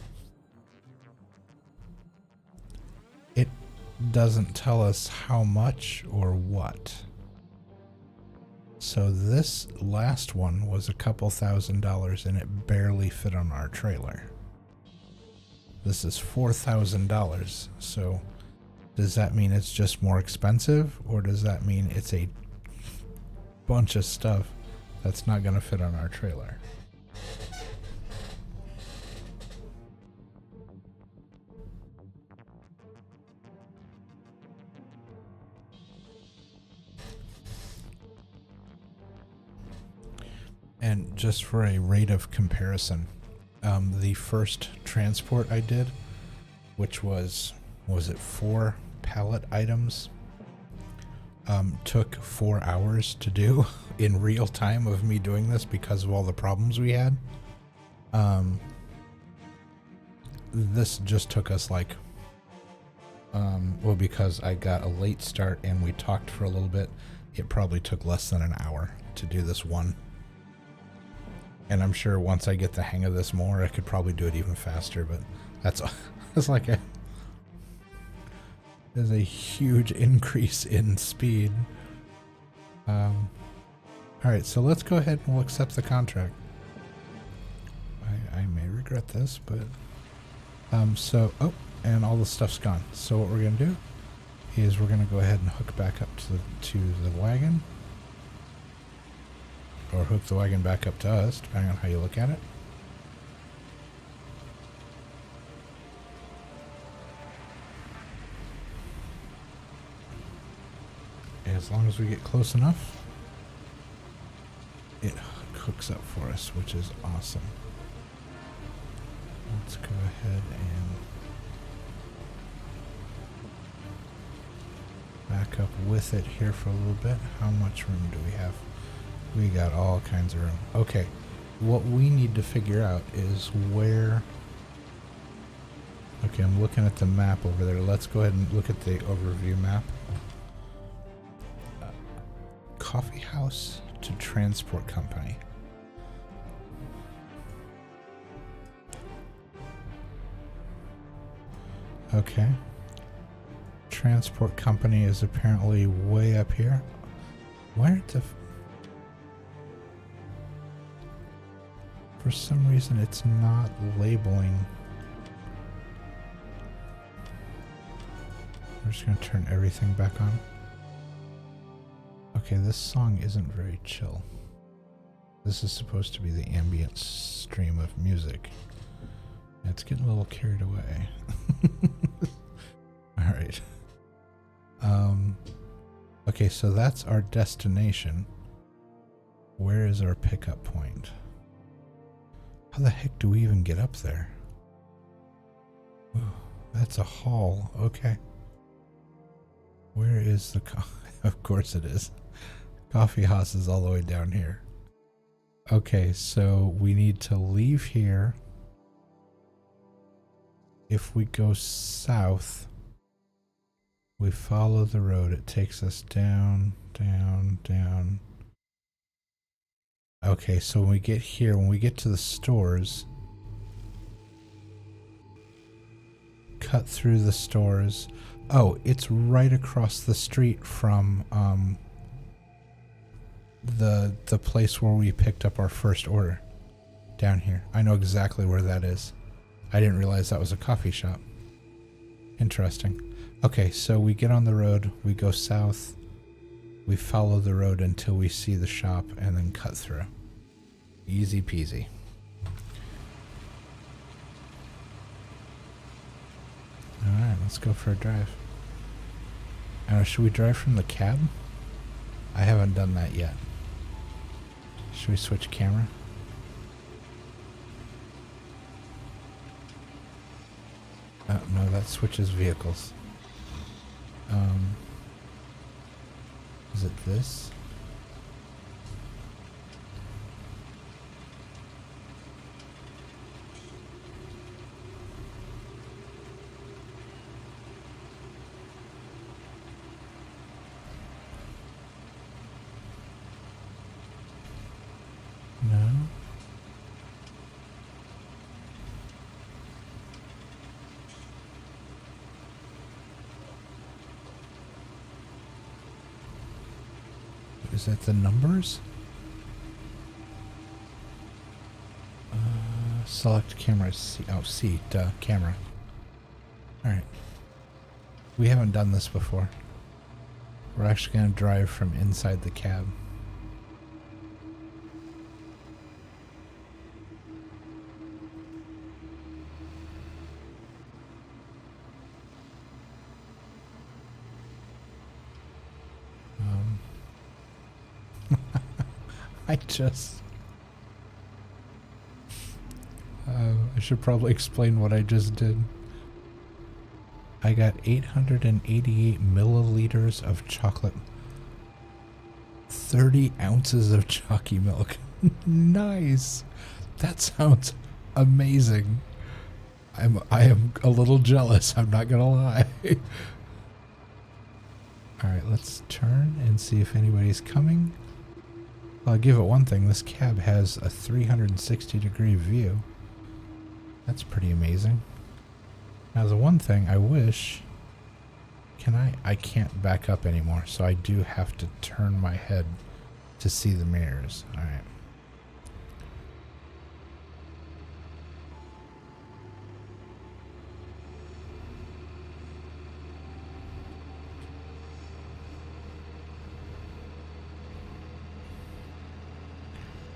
It doesn't tell us how much or what. So this last one was a couple $1,000 and it barely fit on our trailer. This is $4,000. So does that mean it's just more expensive, or does that mean it's a bunch of stuff that's not going to fit on our trailer? And just for a rate of comparison, the first transport I did, which was it 4 pallet items, took 4 hours to do in real time of me doing this because of all the problems we had. This just took us like, well, because I got a late start and we talked for a little bit, it probably took less than an hour to do this one. And I'm sure once I get the hang of this more, I could probably do it even faster, but that's like there's a huge increase in speed. Alright, so let's go ahead and we'll accept the contract. I may regret this, but oh, and all the stuff's gone. So what we're gonna do is we're gonna go ahead and hook back up to the wagon. Or hook the wagon back up to us, depending on how you look at it. As long as we get close enough, it hooks up for us, which is awesome. Let's go ahead and back up with it here for a little bit. How much room do we have? We got all kinds of room. Okay, what we need to figure out is where... Okay, I'm looking at the map over there. Let's go ahead and look at the overview map. Coffee house to transport company. Okay. Transport company is apparently way up here. Where the... For some reason, it's not labeling. We're just going to turn everything back on. Okay, this song isn't very chill. This is supposed to be the ambient stream of music. It's getting a little carried away. Alright. Okay, so that's our destination. Where is our pickup point? How the heck do we even get up there? Ooh, that's a hall. Okay. Where is the of course it is. Coffee house is all the way down here. Okay, so we need to leave here. If we go south, we follow the road. It takes us down, down, down. Okay, so when we get here, when we get to the stores, cut through the stores. Oh, it's right across the street from the place where we picked up our first order. Down here. I know exactly where that is. I didn't realize that was a coffee shop. Interesting. Okay, so we get on the road, we go south, we follow the road until we see the shop, and then cut through. Easy peasy. let's go for a drive. Should we drive from the cab? I haven't done that yet. Should we switch camera? No, that switches vehicles. Is it this? No. Is that the numbers? Select camera. C, camera. Alright. We haven't done this before. We're actually going to drive from inside the cab. I should probably explain what I just did. I got 888 milliliters of chocolate. 30 ounces of chalky milk. Nice. That sounds amazing. I am a little jealous, I'm not gonna lie. Alright, let's turn and see if anybody's coming. Well, I'll give it one thing, this cab has a 360-degree view. That's pretty amazing. Now the one thing I wish... I can't back up anymore, so I do have to turn my head to see the mirrors. Alright.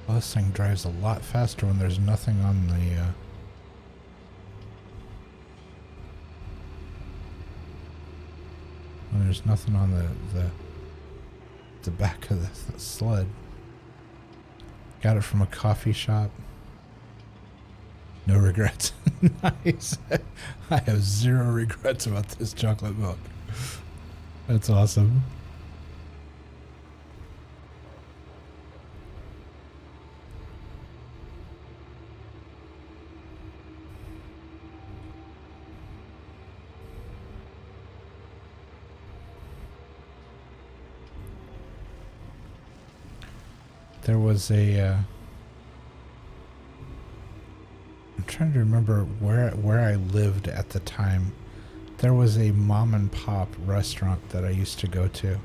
Well, this thing drives a lot faster when there's nothing on the... when there's nothing on the back of the sled. Got it from a coffee shop. No regrets. Nice. I have zero regrets about this chocolate milk. That's awesome. There was a, I'm trying to remember where I lived at the time. There was a mom and pop restaurant that I used to go to.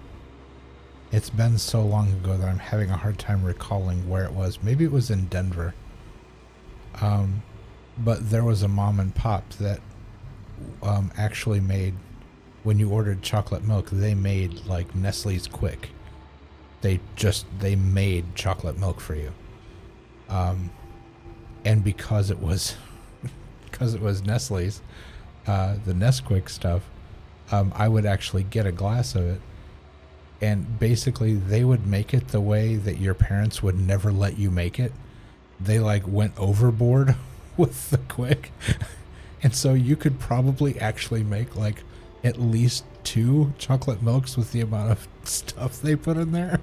It's been so long ago that I'm having a hard time recalling where it was. Maybe it was in Denver. But there was a mom and pop that actually made, when you ordered chocolate milk, they made like Nestle's Quick. They made chocolate milk for you. And because it was Nestle's, the Nesquik stuff, I would actually get a glass of it. And basically they would make it the way that your parents would never let you make it. They like went overboard with the Quick. And so you could probably actually make like at least 2 chocolate milks with the amount of stuff they put in there.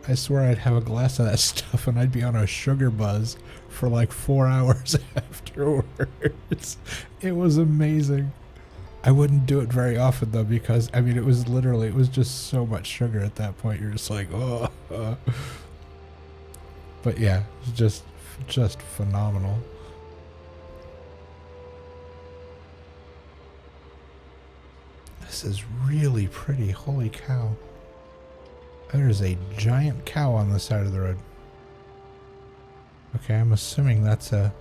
I swear I'd have a glass of that stuff and I'd be on a sugar buzz for like 4 hours afterwards. It was amazing. I wouldn't do it very often though, because I mean it was just so much sugar at that point. You're just like, oh. But yeah, just phenomenal. This is really pretty. Holy cow. There's a giant cow on the side of the road. Okay, I'm assuming that's a...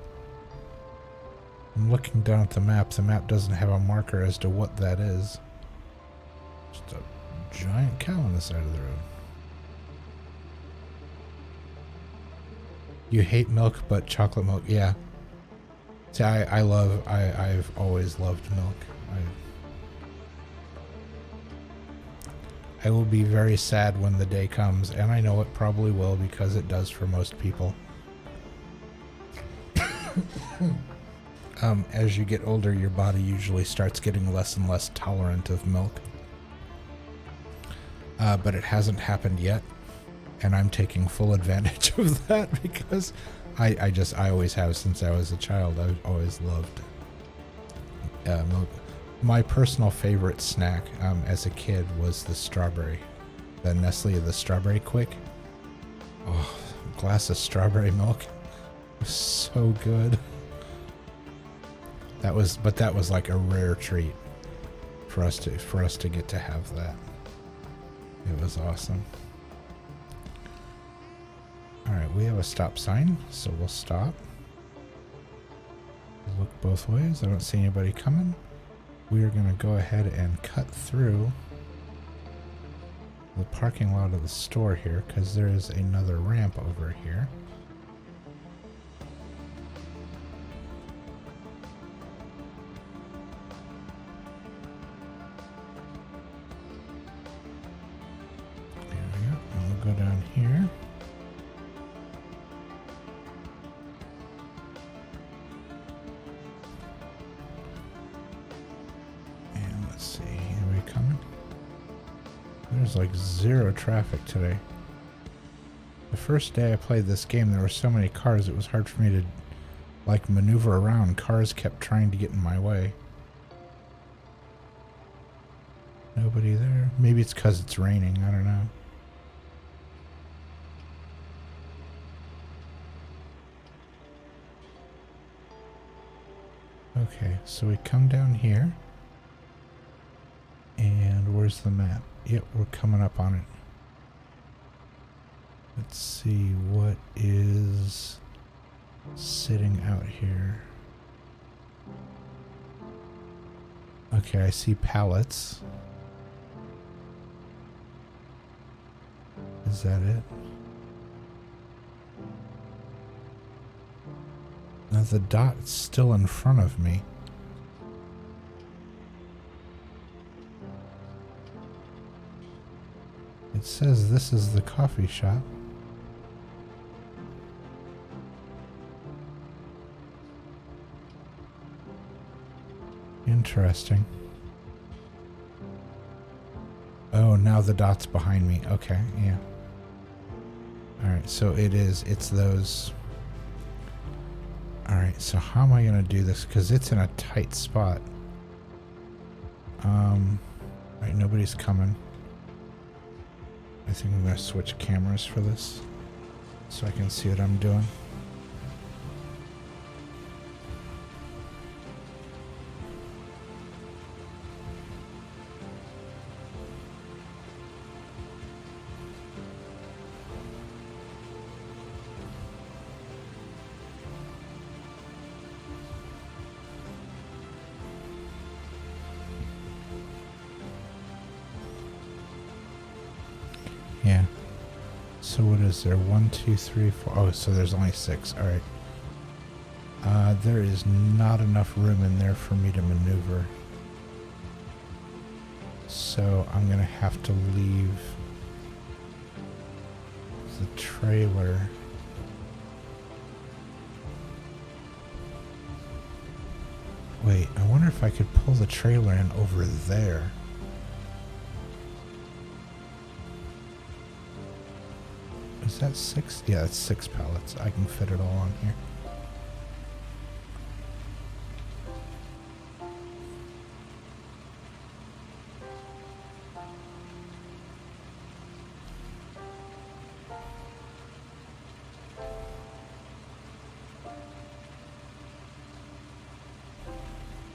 I'm looking down at the map. The map doesn't have a marker as to what that is. Just a giant cow on the side of the road. You hate milk, but chocolate milk, yeah. See, I've always loved milk. I will be very sad when the day comes, and I know it probably will because it does for most people. As you get older, your body usually starts getting less and less tolerant of milk. But it hasn't happened yet, and I'm taking full advantage of that because I always have since I was a child. I've always loved milk. My personal favorite snack as a kid was the strawberry, the Nestle, the Strawberry Quick. Oh, a glass of strawberry milk was so good. That was like a rare treat for us to get to have that. It was awesome. All right, we have a stop sign, so we'll stop. Look both ways. I don't see anybody coming. We are going to go ahead and cut through the parking lot of the store here because there is another ramp over here. There we go. And we'll go down here. There's like zero traffic today. The first day I played this game, there were so many cars, it was hard for me to like maneuver around. Cars kept trying to get in my way. Nobody there. Maybe it's because it's raining. I don't know. Okay, so we come down here. And where's the map? Yep, we're coming up on it. Let's see what is sitting out here. Okay, I see pallets. Is that it? Now the dot's still in front of me. It says this is the coffee shop. Interesting. Oh, now the dot's behind me. Okay, yeah. Alright, so it's those. Alright, so how am I going to do this? Because it's in a tight spot. Right, nobody's coming. I think I'm going to switch cameras for this so I can see what I'm doing. Yeah. So what is there? 1, 2, 3, 4. Oh, so there's only 6. All right. There is not enough room in there for me to maneuver. So I'm going to have to leave the trailer. Wait, I wonder if I could pull the trailer in over there. Is that 6? Yeah, it's 6 pallets. I can fit it all on here.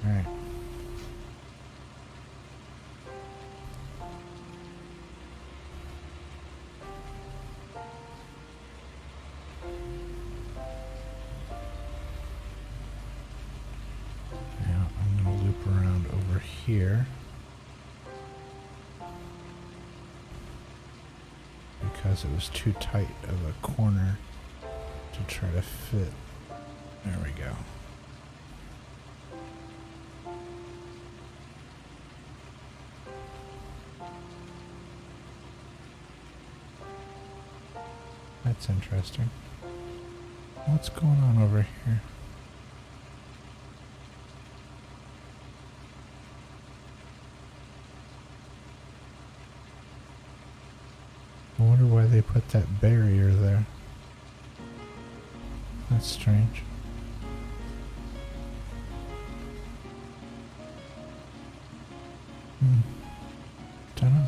All right. Here because it was too tight of a corner to try to fit. There we go. That's interesting. What's going on over here? I wonder why they put that barrier there. That's strange. Dunno.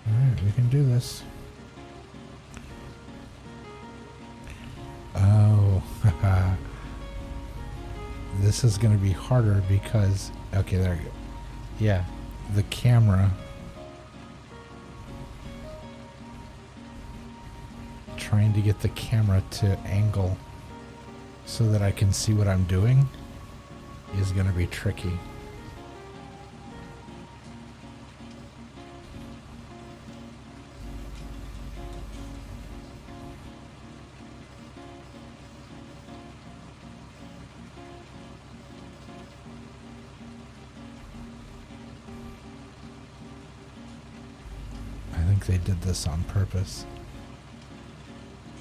Alright, we can do this. Oh, haha. This is going to be harder because... Okay, there we go. Yeah, the camera... Trying to get the camera to angle so that I can see what I'm doing is going to be tricky. I think they did this on purpose.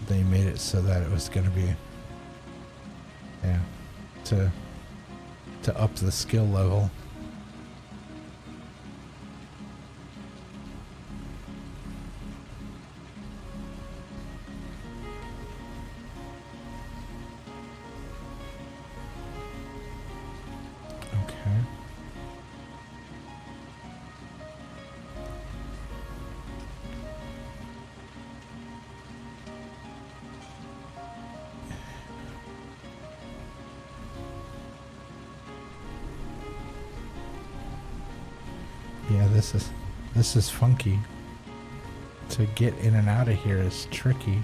They made it so that it was going to be, yeah, to up the skill level. Okay. Yeah, this is funky. To get in and out of here is tricky.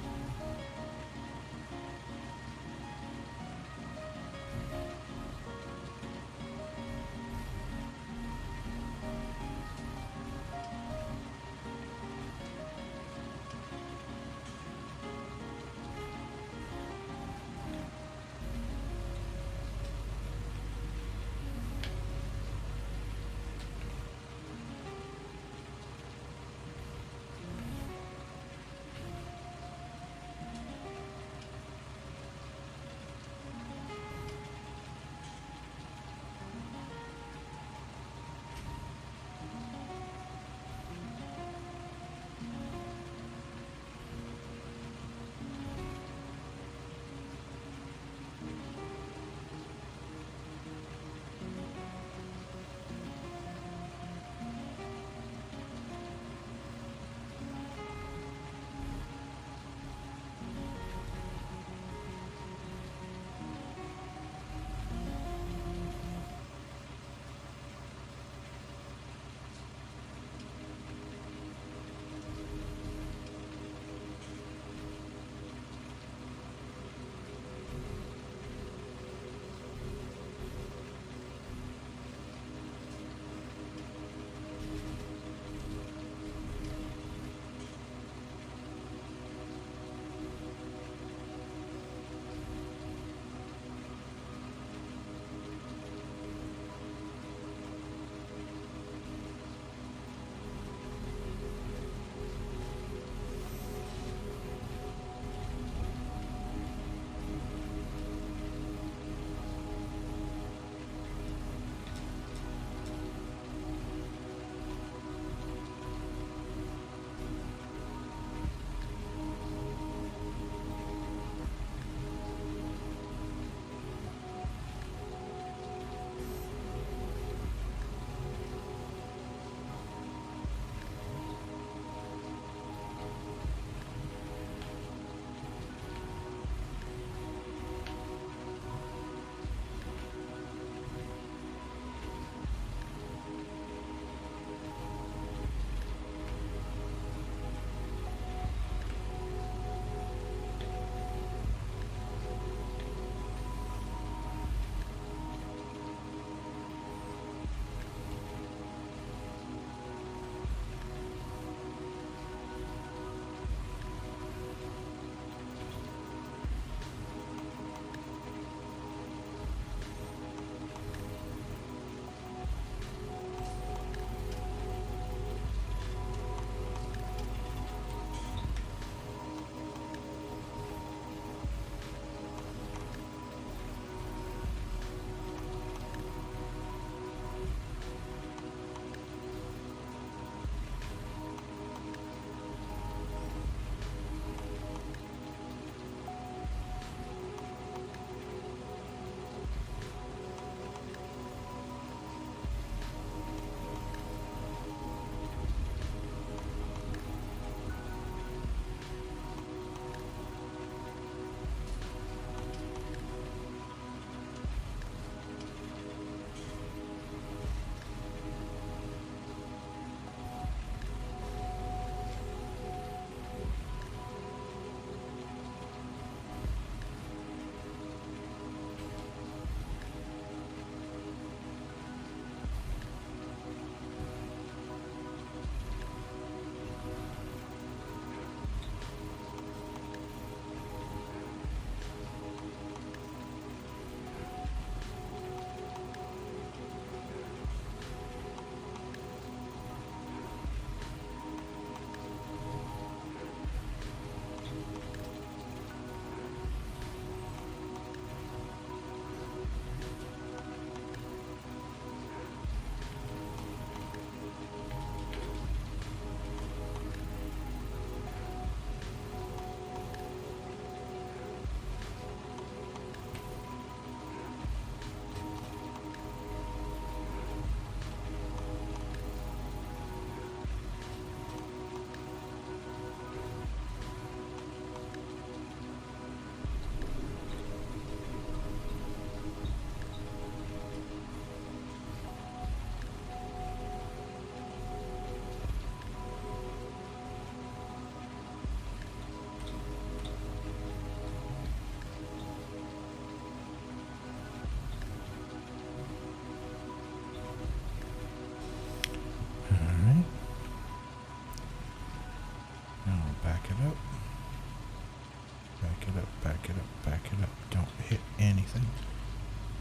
back it up, back it up. Don't hit anything.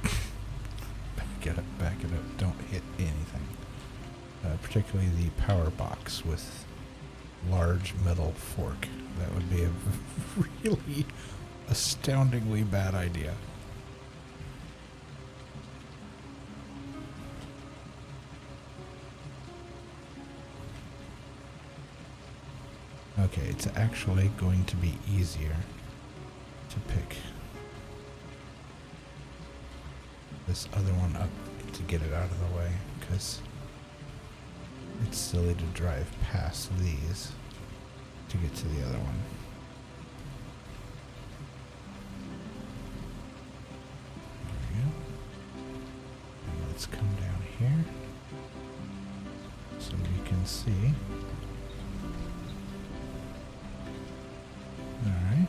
Back it up, back it up. Don't hit anything. Particularly the power box with large metal fork. That would be a really astoundingly bad idea. Okay, it's actually going to be easier to pick this other one up to get it out of the way, because it's silly to drive past these to get to the other one. There we go. And let's come down here so we can see. Alright.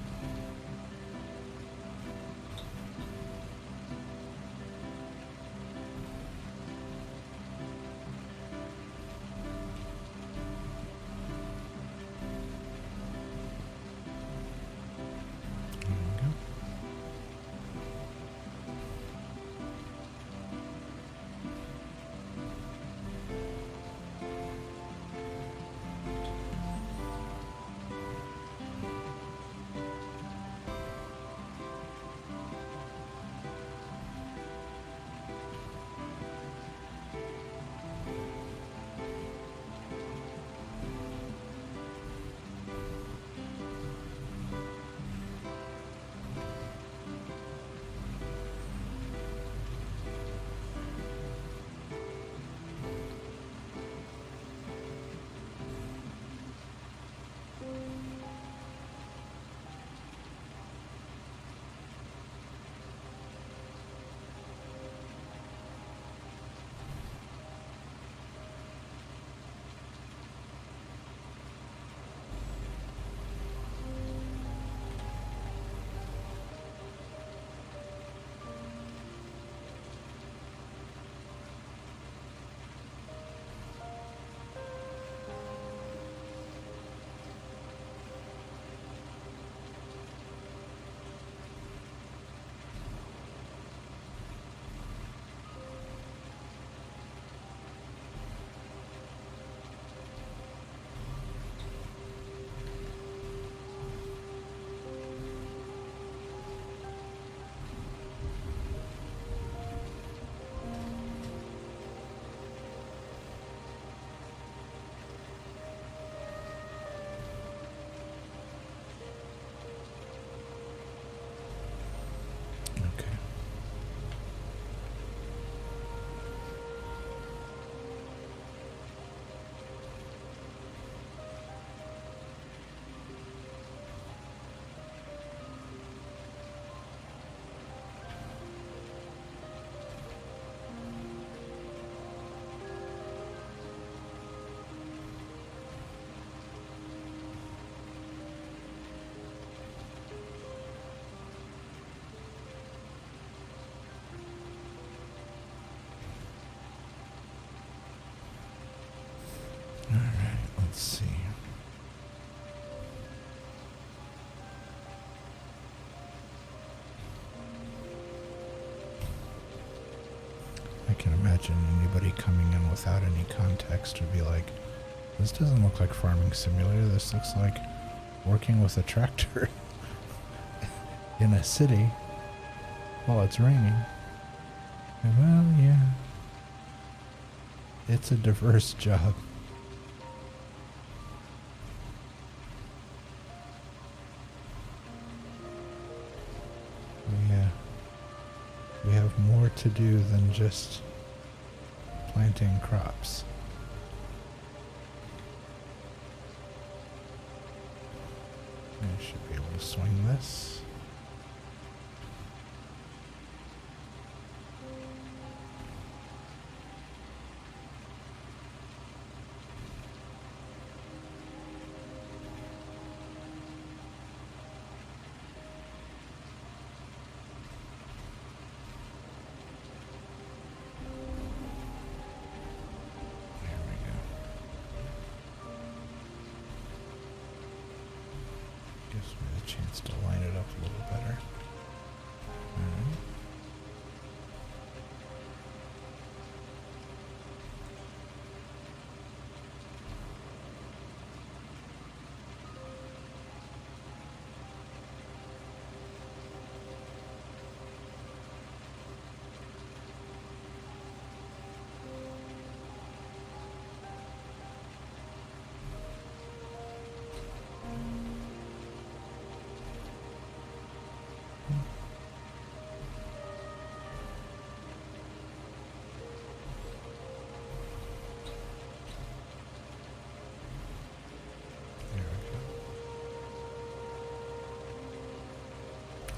Let's see. I can imagine anybody coming in without any context would be like, this doesn't look like Farming Simulator. This looks like working with a tractor in a city while it's raining. And well, yeah. It's a diverse job. We have more to do than just planting crops. I should be able to swing this. Gives me the chance to line it up a little better.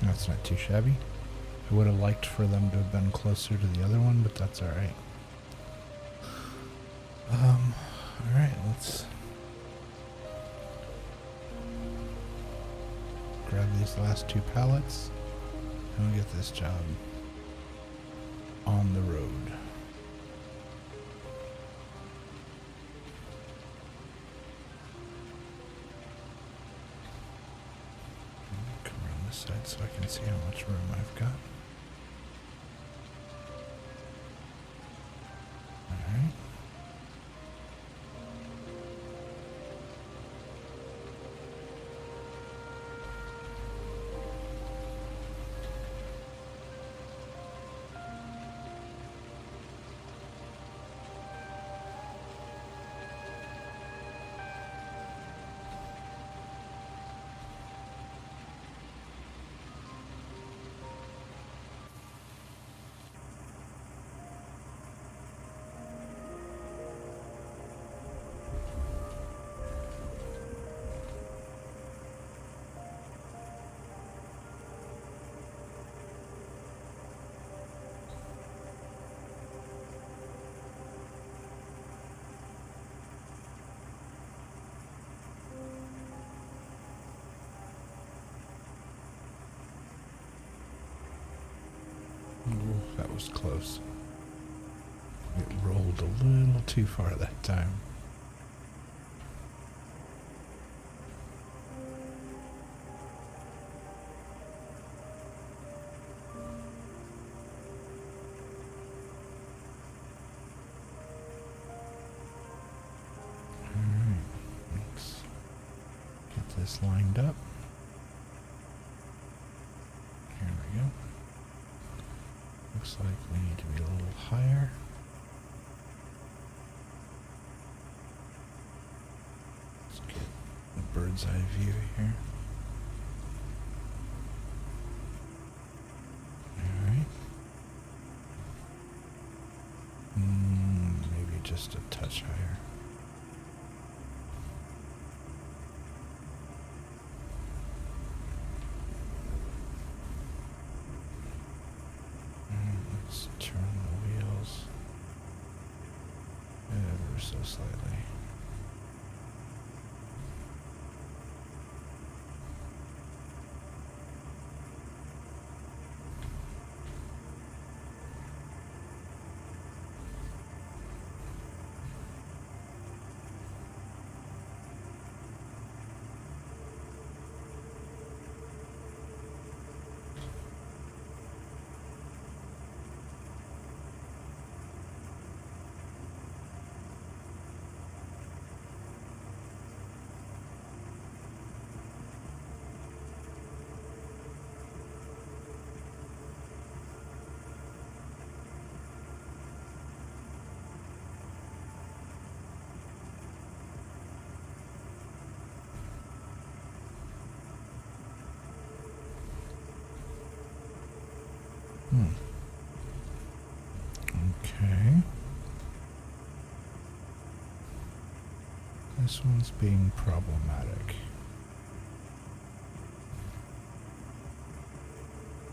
That's not too shabby. I would have liked for them to have been closer to the other one, but that's alright. Alright, let's grab these last 2 pallets and we'll get this job on the road. Come around this side so I can see how much room I've got. Alright. Ooh, that was close. It rolled a little too far that time. Alright, let's get this lined up. Here we go. Looks like we need to be a little higher. Let's get a bird's eye view here. Alright. Maybe just a touch higher. Let's turn the wheels ever so slightly. Okay. This one's being problematic.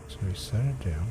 So we set it down.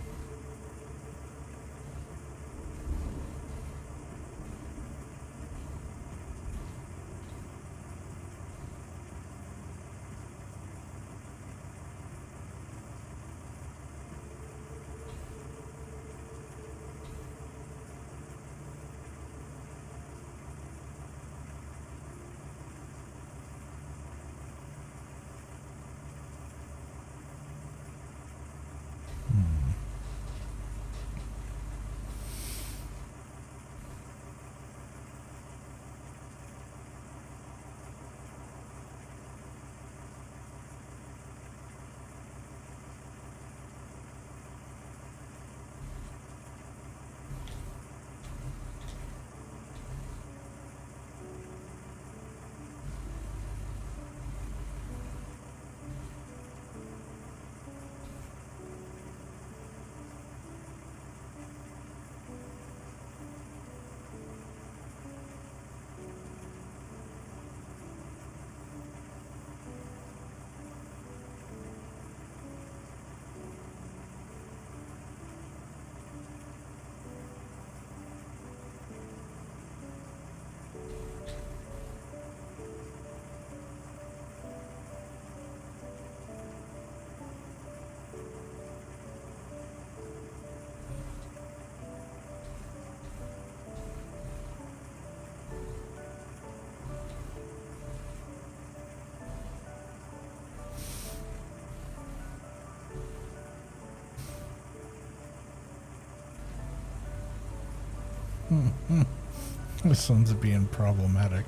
This one's being problematic.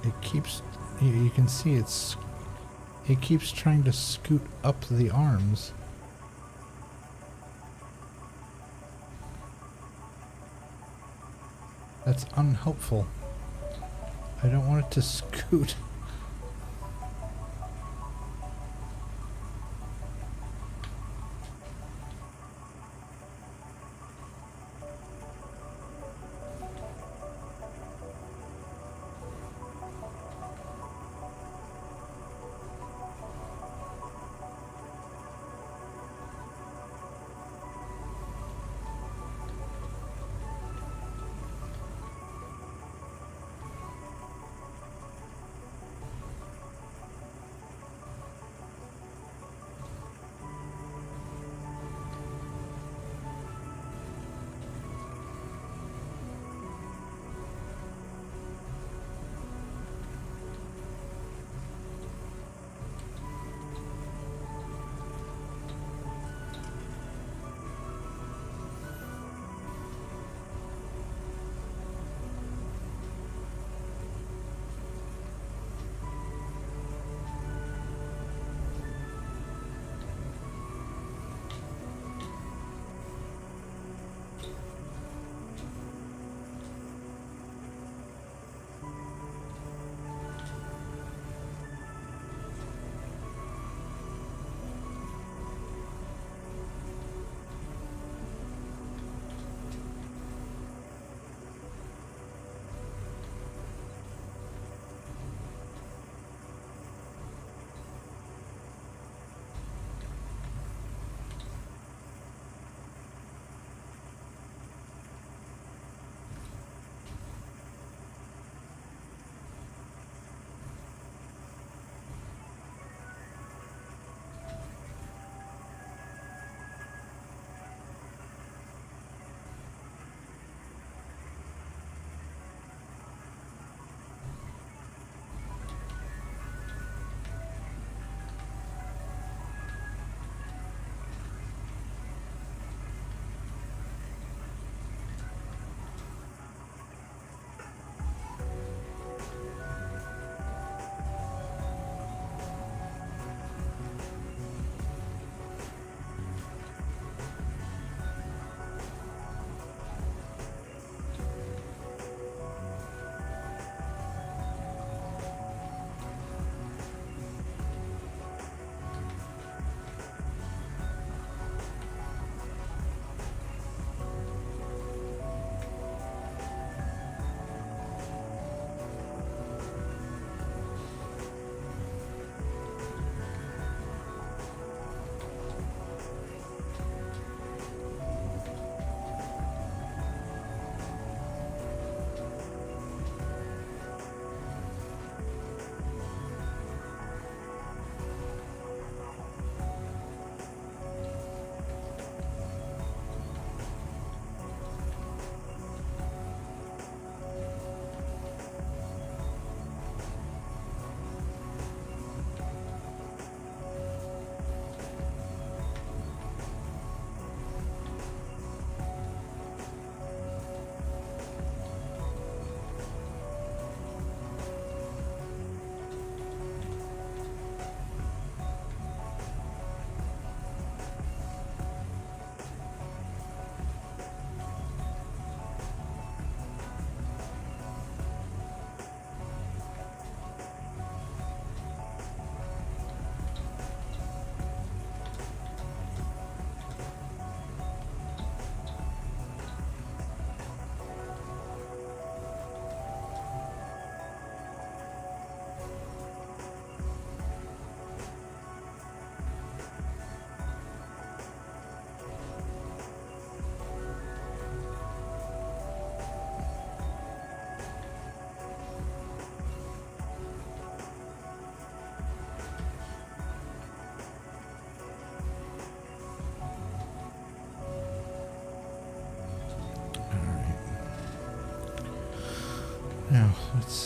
It keeps, you can see it keeps trying to scoot up the arms. That's unhelpful. I don't want it to scoot.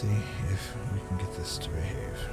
see if we can get this to behave.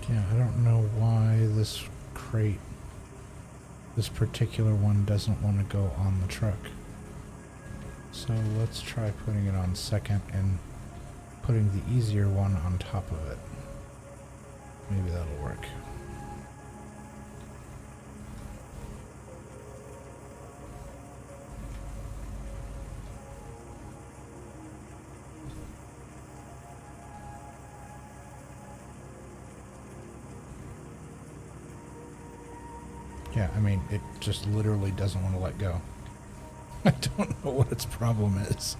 Yeah, I don't know why this crate, this particular one, doesn't want to go on the truck. So let's try putting it on second and putting the easier one on top of it. Maybe that'll work. Yeah, I mean, it just literally doesn't want to let go. I don't know what its problem is.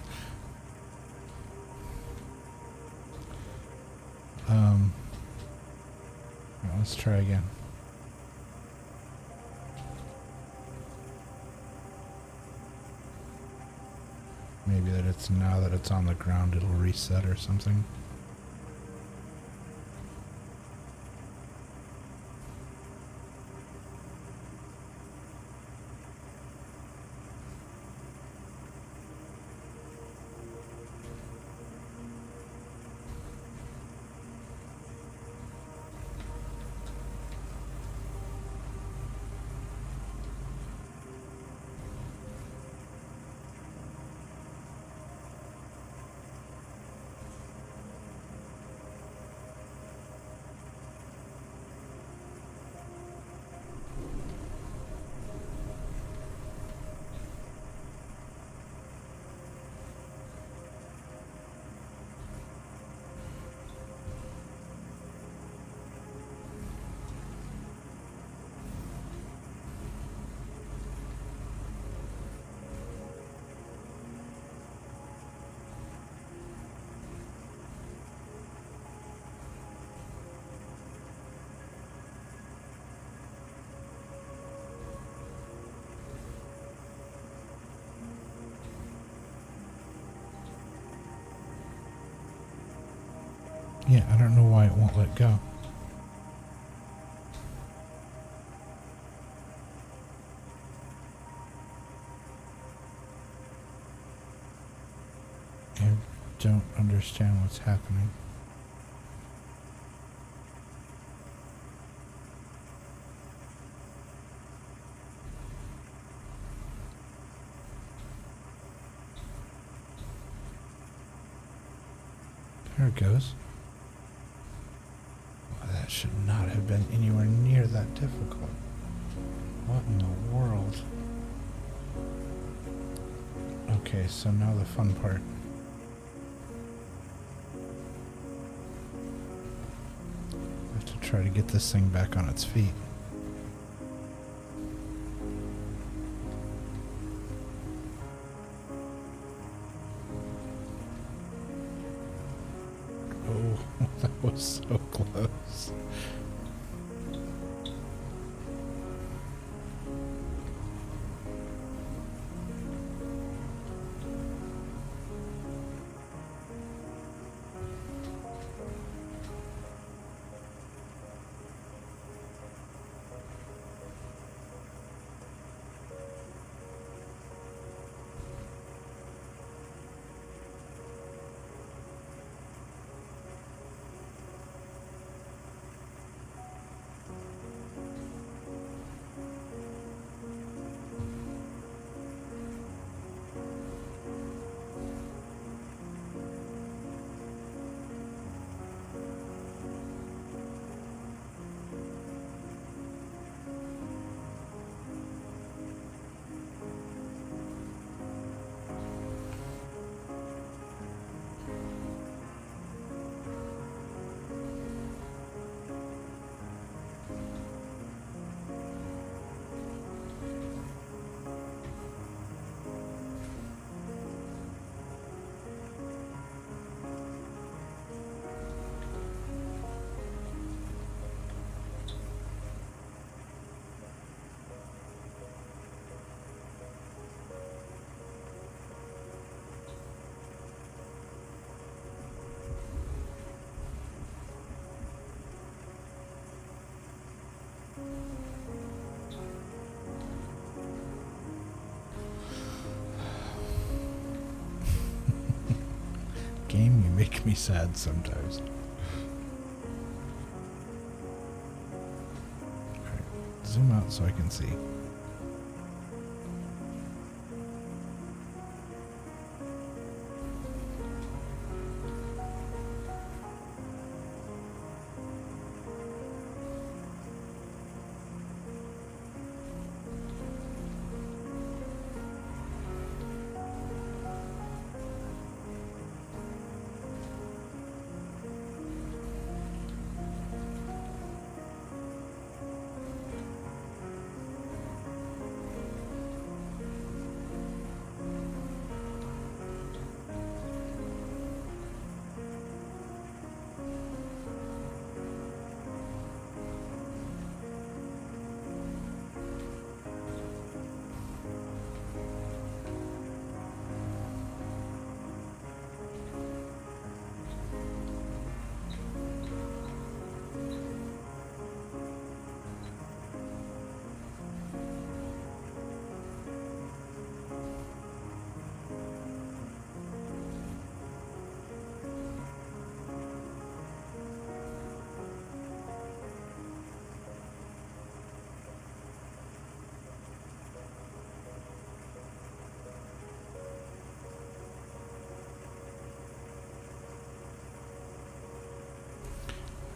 Well, let's try again. Maybe that it's, now that it's on the ground, it'll reset or something. Yeah, I don't know why it won't let go. I don't understand what's happening. There it goes. Well, that should not have been anywhere near that difficult. What in the world? Okay, so now the fun part. try to get this thing back on its feet. Oh, that was so close. Game, you make me sad sometimes. Alright, zoom out so I can see.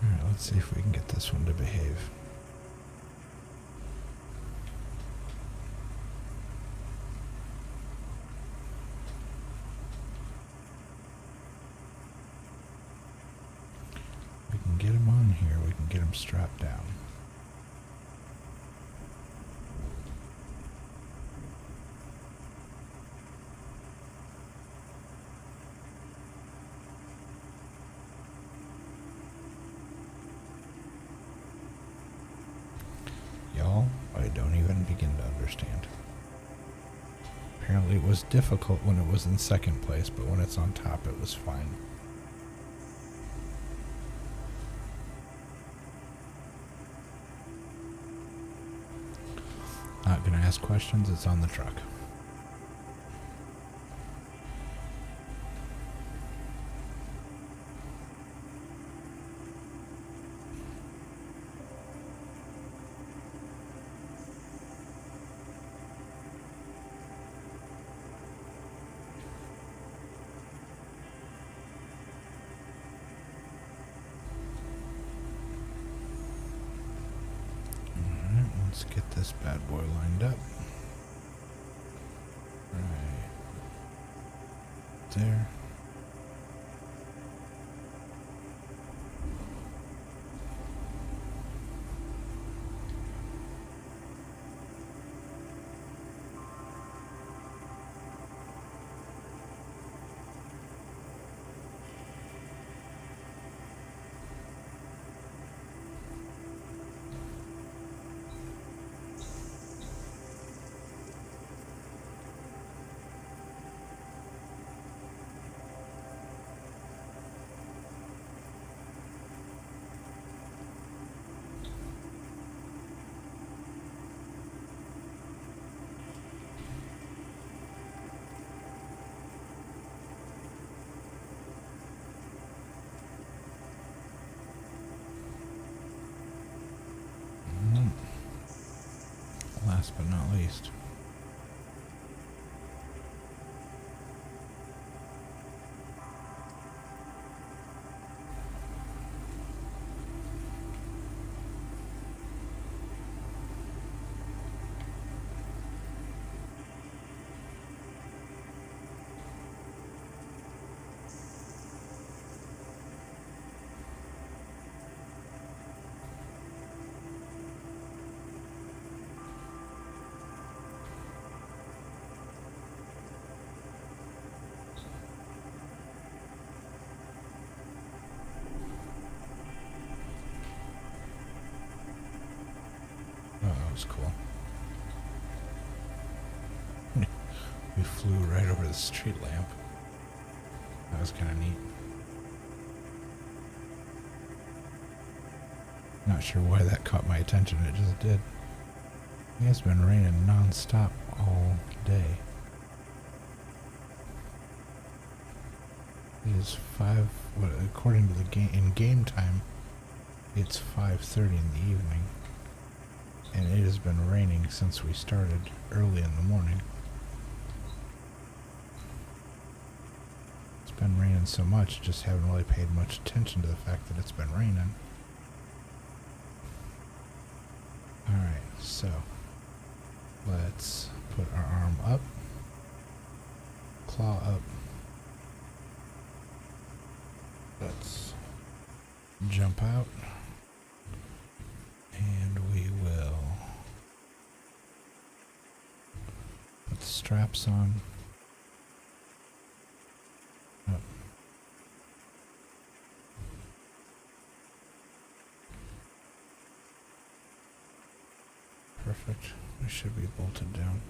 Alright, let's see if we can get this one to behave. We can get him on here, we can get him strapped down. Y'all, I don't even begin to understand. Apparently it was difficult when it was in second place, but when it's on top it was fine. Not gonna ask questions, it's on the truck. Let's get this bad boy lined up. Right there. last but not least. Oh, that was cool. We flew right over the street lamp. That was kind of neat. Not sure why that caught my attention, it just did. It has been raining non-stop all day. It is according to the game, in game time, it's 5:30 in the evening. And it has been raining since we started early in the morning. It's been raining so much, just haven't really paid much attention to the fact that it's been raining. Alright, so let's put our arm up, claw up. Let's jump out, and we will put the straps on. Up. Perfect. We should be bolted down.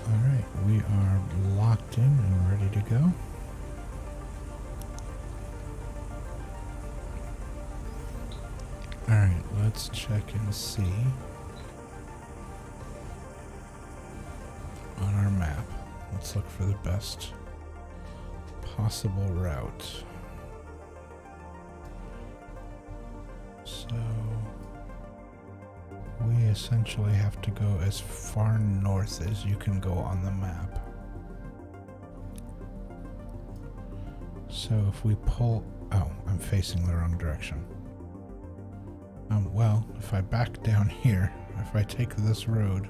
Alright, we are locked in and ready to go. Alright, let's check and see on our map. Let's look for the best possible route. So we essentially have to go as far north as you can go on the map. So if we pull... Oh, I'm facing the wrong direction. Well, if I back down here, if I take this road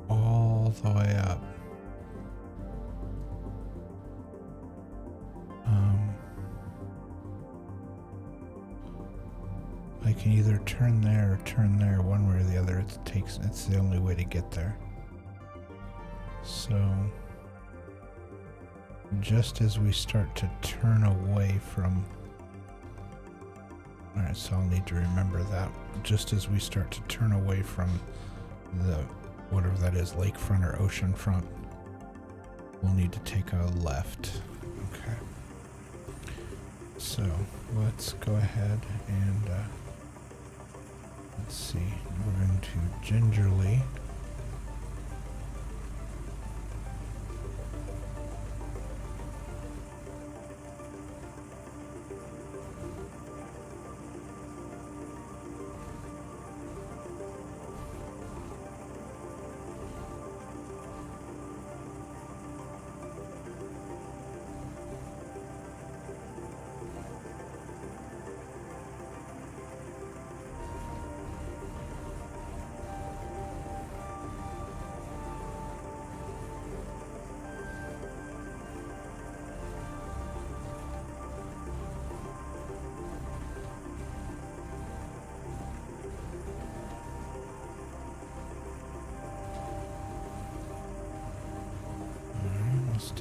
all the way up, I can either turn there or turn there, one way or the other. It's the only way to get there. So just as we start to turn away from... Alright, so I'll need to remember that. Just as we start to turn away from the, whatever that is, lakefront or oceanfront, we'll need to take a left. Okay. So let's go ahead and let's see. We're going to gingerly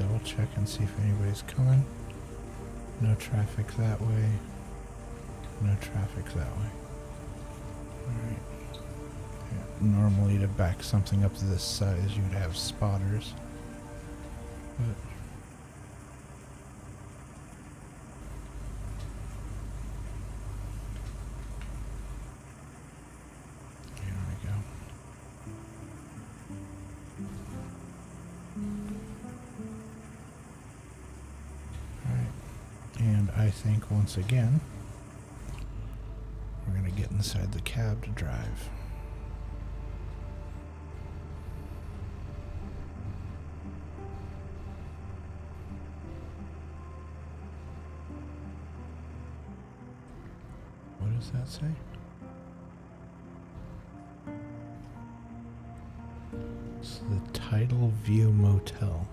double check and see if anybody's coming. No traffic that way. No traffic that way. Alright. Yeah, normally to back something up to this size you'd have spotters. But here we go. Alright. And I think once again we're going to get inside the cab to drive. What does that say? It's the Tidal View Motel.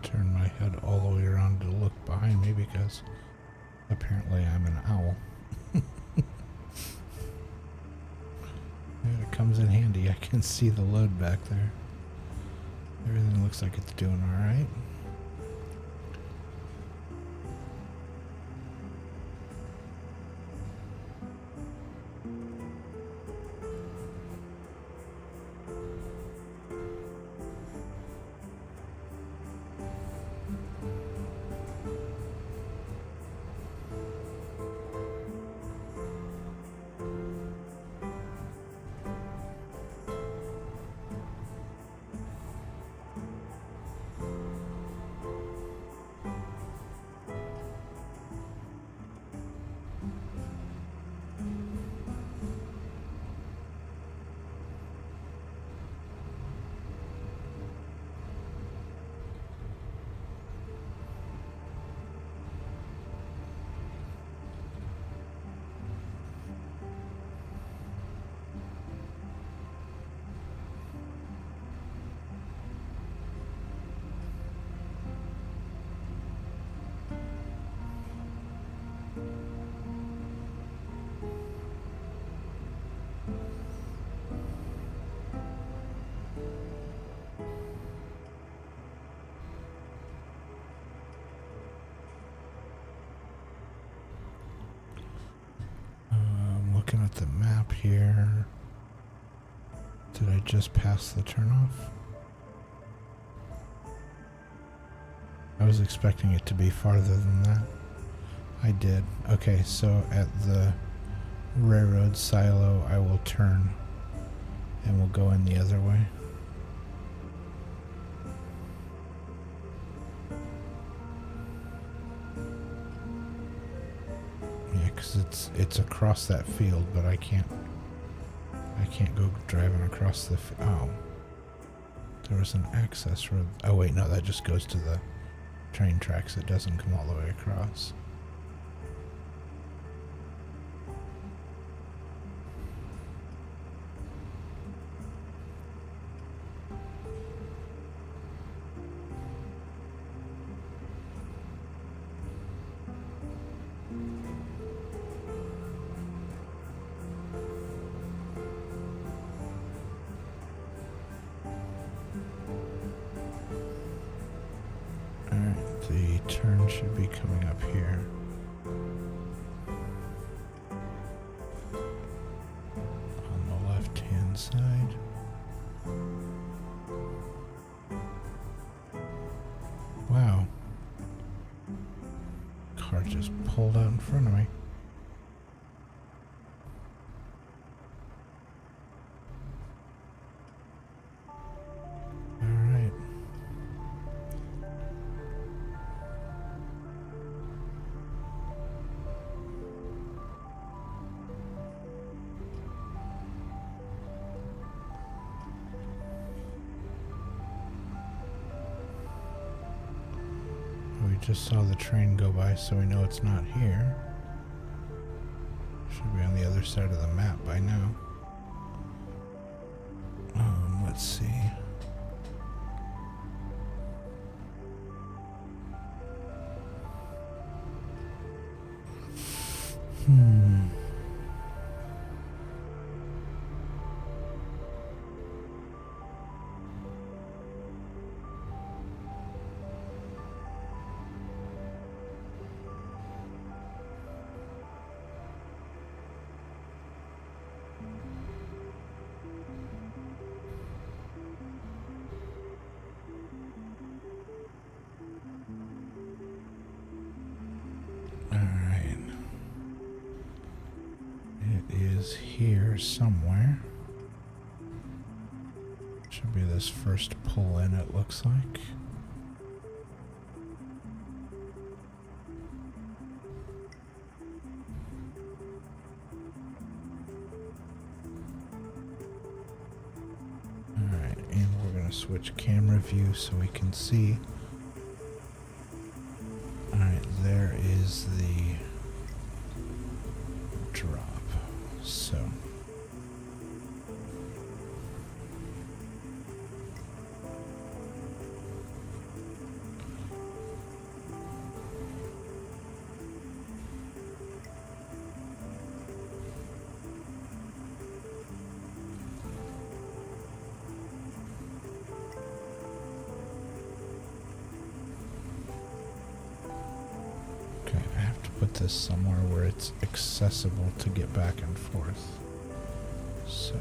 Turn my head all the way around to look behind me because apparently I'm an owl. Yeah, it comes in handy. I can see the load back there. Everything looks like it's doing alright. Looking at the map here. Did I just pass the turnoff? I was expecting it to be farther than that. I did. Okay, so at the railroad silo I will turn and we'll go in the other way. Yeah, because it's across that field, but I can't go driving across the oh. There was an access road. Oh wait, no, that just goes to the train tracks. It doesn't come all the way across. The turn should be coming up here. On the left-hand side. Wow. Car just pulled out in front of me. Just saw the train go by, so we know it's not here. Should be on the other side of the map by now. Let's see. Here somewhere. Should be this first pull in, it looks like. Alright, and we're going to switch camera view so we can see. Alright, there is the drop. So okay, I have to put this somewhere where it's accessible to get back and forth. So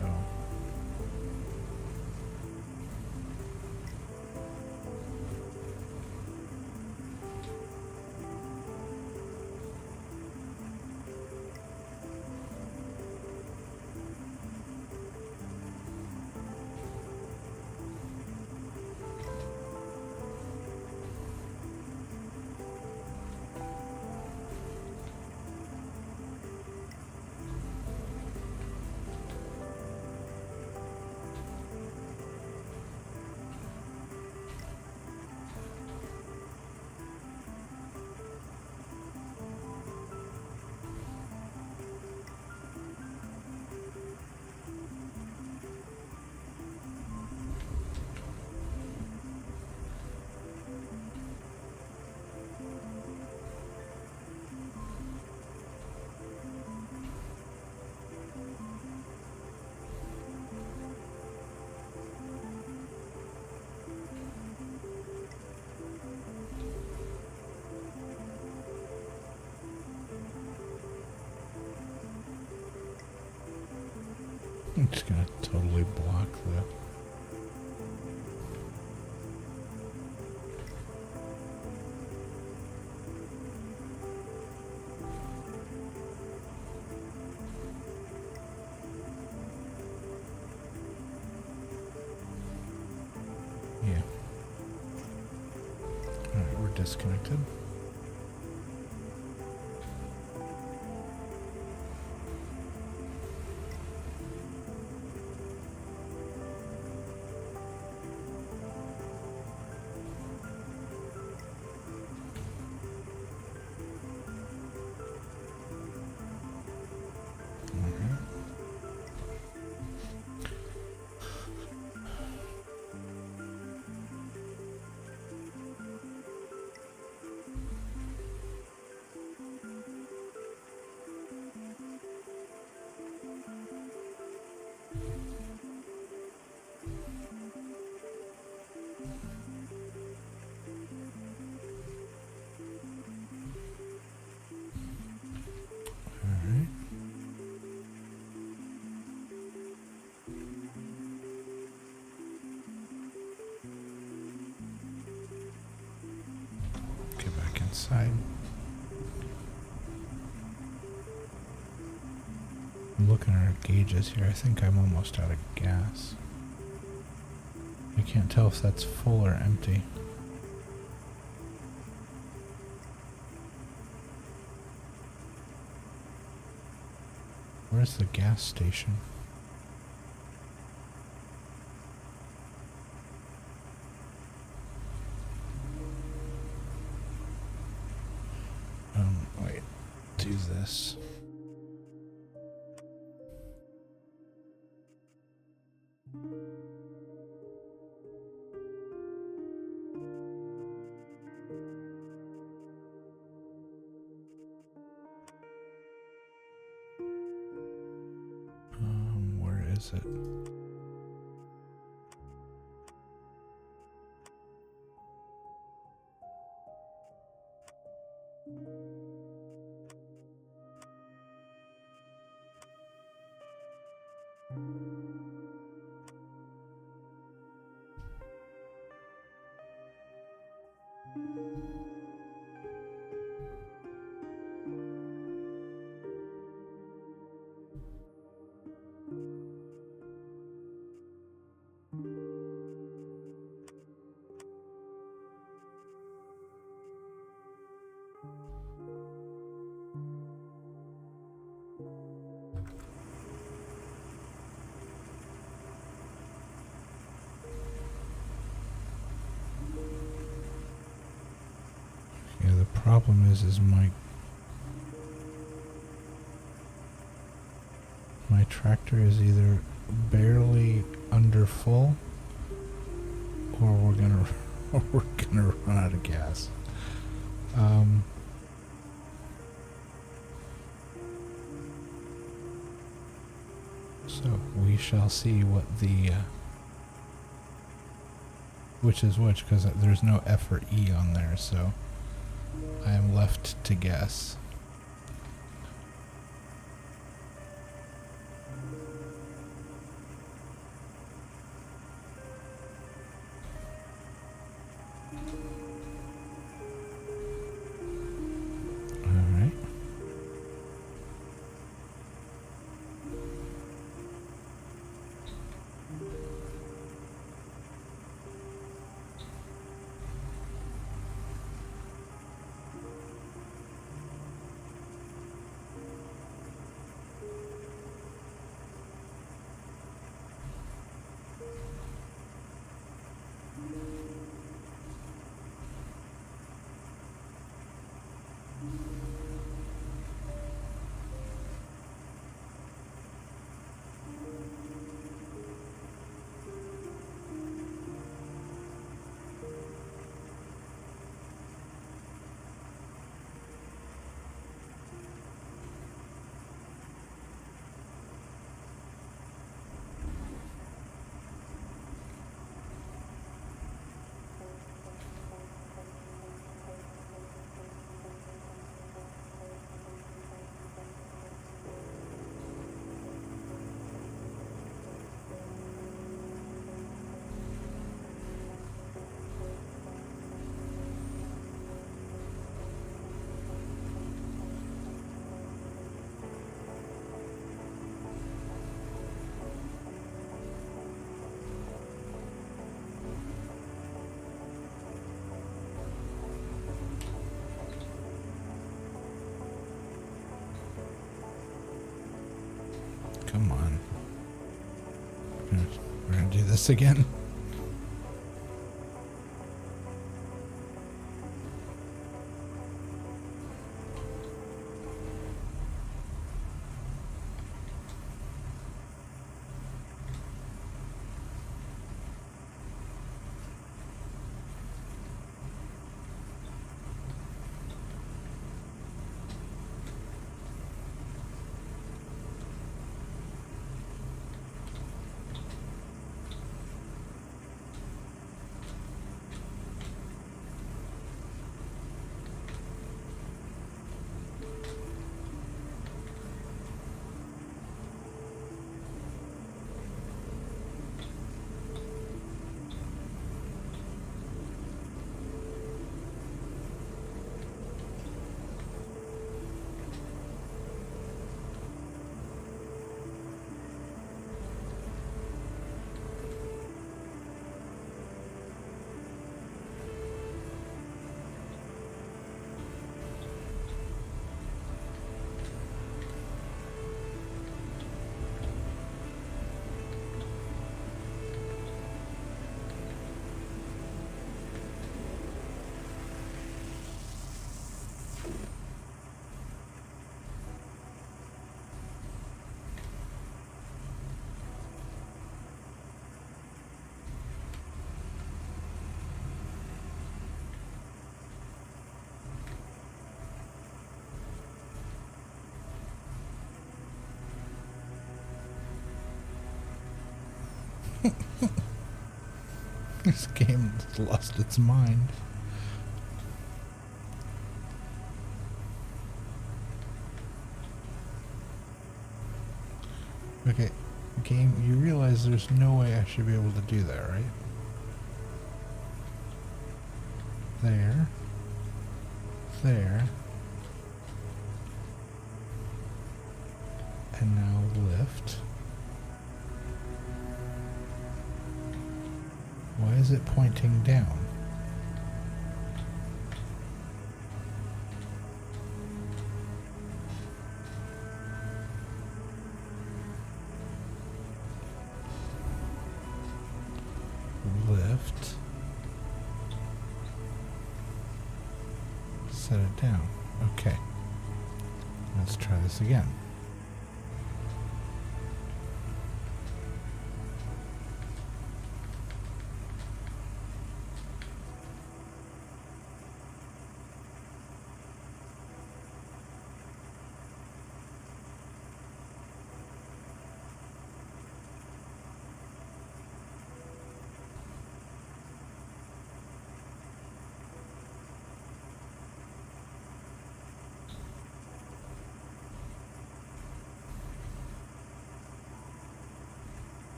I'm just gonna totally block the yeah. Alright, we're disconnected. Inside. I'm looking at our gauges here. I think I'm almost out of gas. I can't tell if that's full or empty. Where's the gas station? do this. Where is it? Yeah, the problem is my tractor is either barely under full, or we're gonna run out of gas. So we shall see what the which is which, because there's no F or E on there, so I am left to guess. Come on. We're gonna do this again. This game has lost its mind. Okay, game, you realize there's no way I should be able to do that, right? There. There. And now lift. Why is it pointing down? Lift. Set it down. Okay. Let's try this again.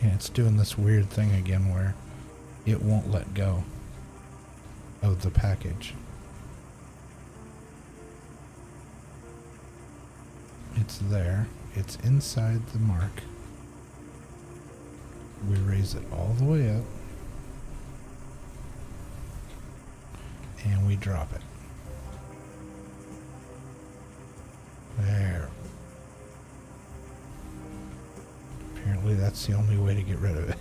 Yeah, it's doing this weird thing again where it won't let go of the package. It's there. It's inside the mark. We raise it all the way up. And we drop it. There. Apparently that's the only way to get rid of it.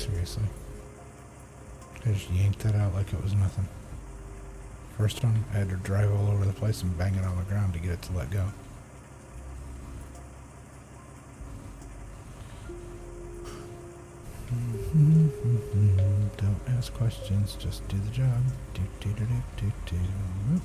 Seriously. I just yanked that out like it was nothing. First one, I had to drive all over the place and bang it on the ground to get it to let go. Don't ask questions, just do the job. Do, do, do, do, do, do. Whoop.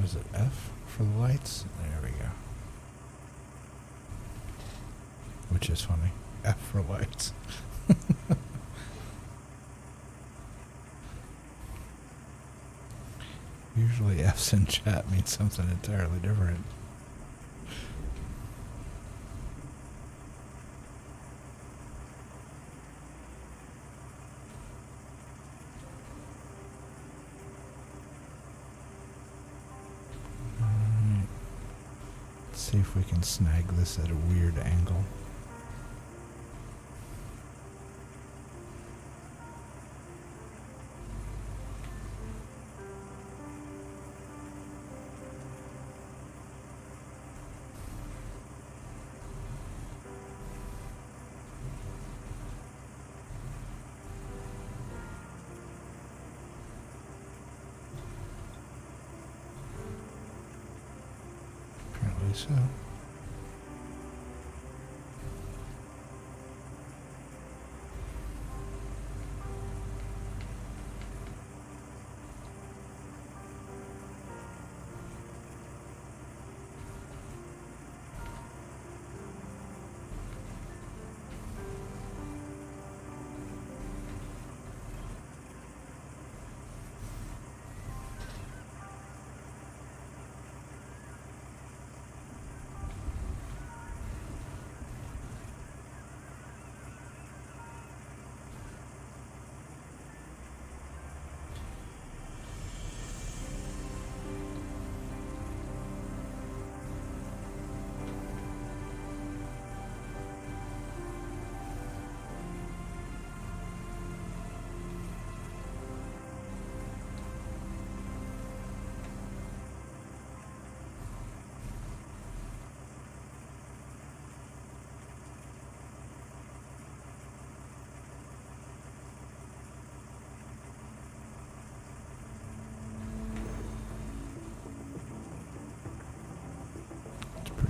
Was it F for the lights? There we go. Which is funny. F for lights. Usually F's in chat means something entirely different. See if we can snag this at a weird angle. Apparently so.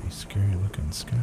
Scary looking sky.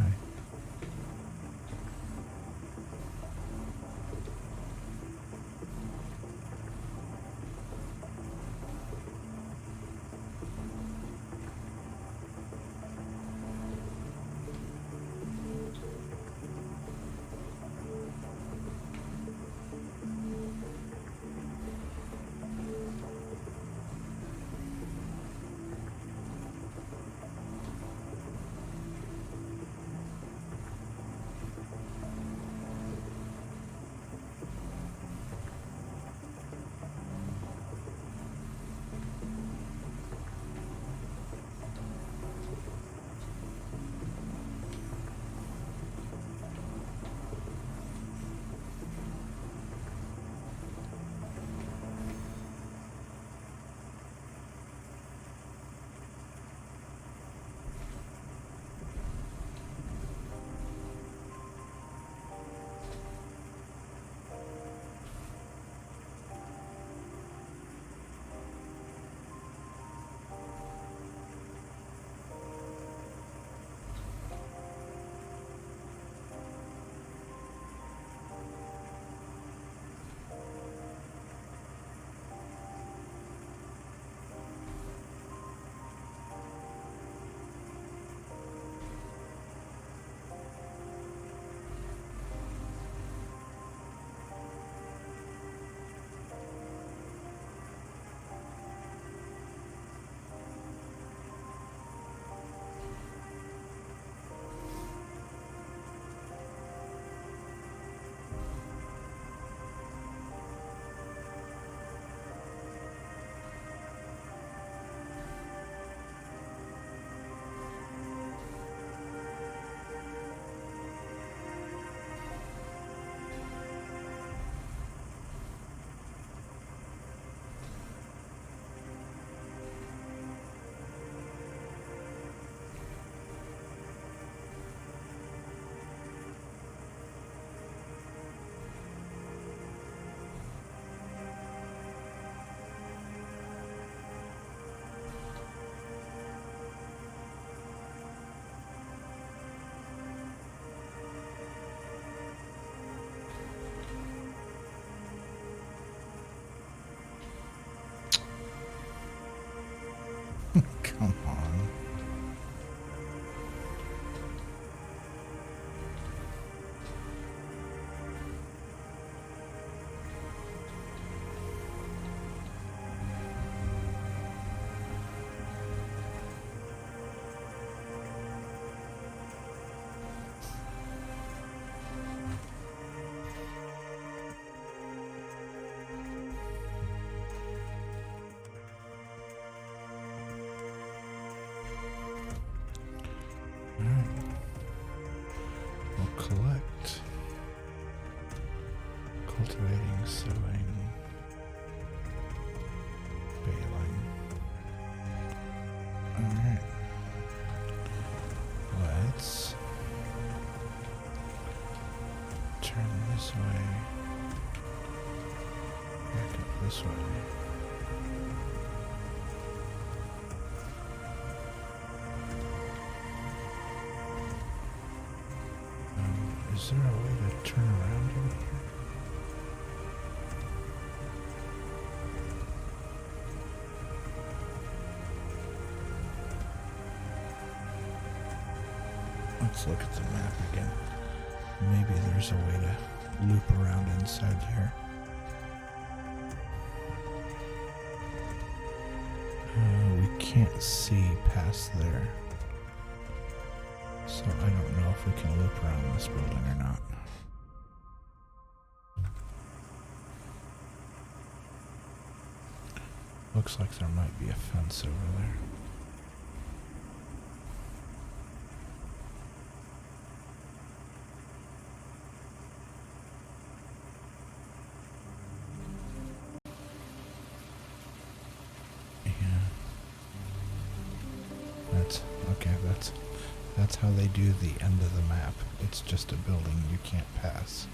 Come on. Collect. Cultivating, sowing, baling. Alright. Let's turn this way. Back up this way. Is there a way to turn around in here? Let's look at the map again. Maybe there's a way to loop around inside here. We can't see past there. So I don't know if we can loop around this building or not. Looks like there might be a fence over there. Yeah. That's how they do the end of the map. It's just a building you can't pass.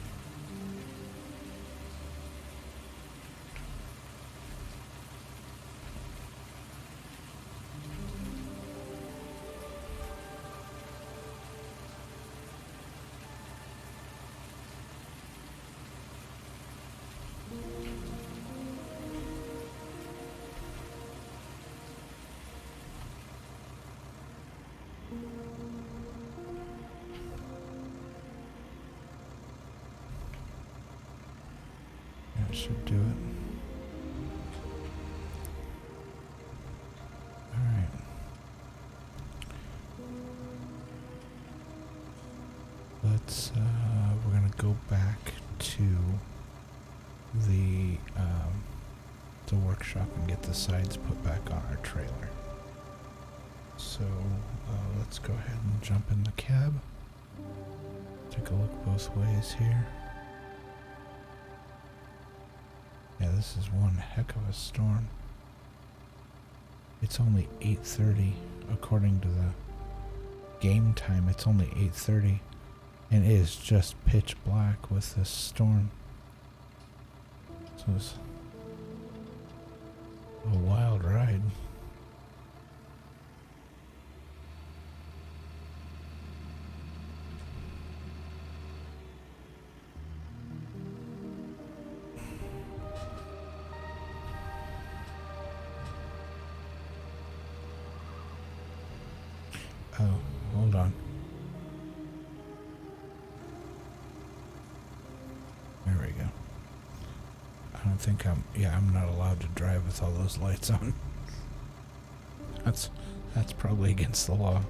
That should do it. Alright. Let's, we're gonna go back to the workshop and get the sides put back on our trailer. So, let's go ahead and jump in the cab. Take a look both ways here. Yeah, this is one heck of a storm. It's only 8:30 according to the game time. It's only 8:30 and it is just pitch black with this storm. So it's a wild ride. Oh, hold on. There we go. I don't think I'm not allowed to drive with all those lights on. That's probably against the law.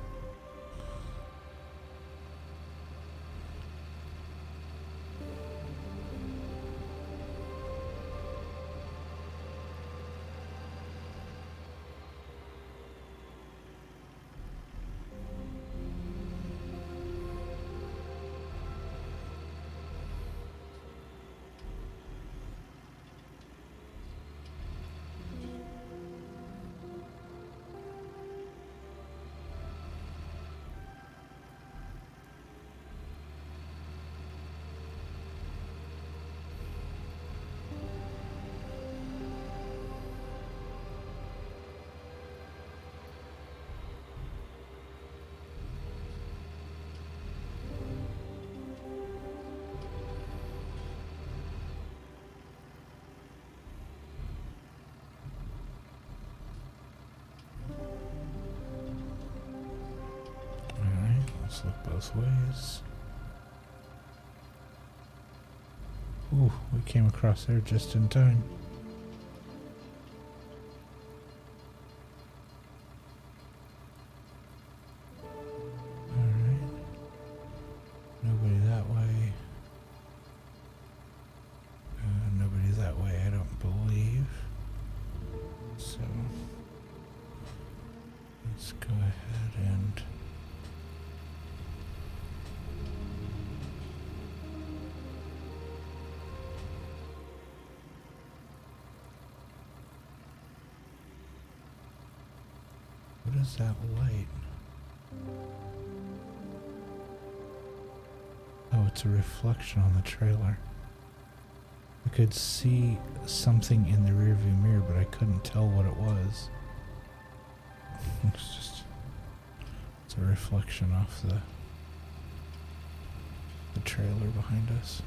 both ways. Ooh, we came across there just in time. Alright. Nobody that way. Nobody that way, I don't believe. So, let's go ahead and... What is that light? Oh, it's a reflection on the trailer. I could see something in the rearview mirror, but I couldn't tell what it was. It's a reflection off the trailer behind us.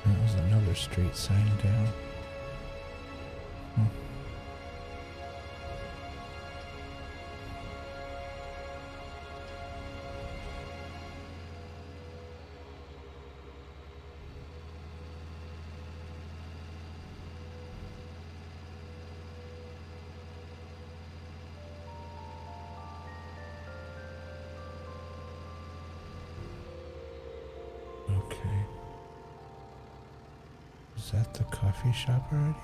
That was another street sign down. Okay. Is that the coffee shop already?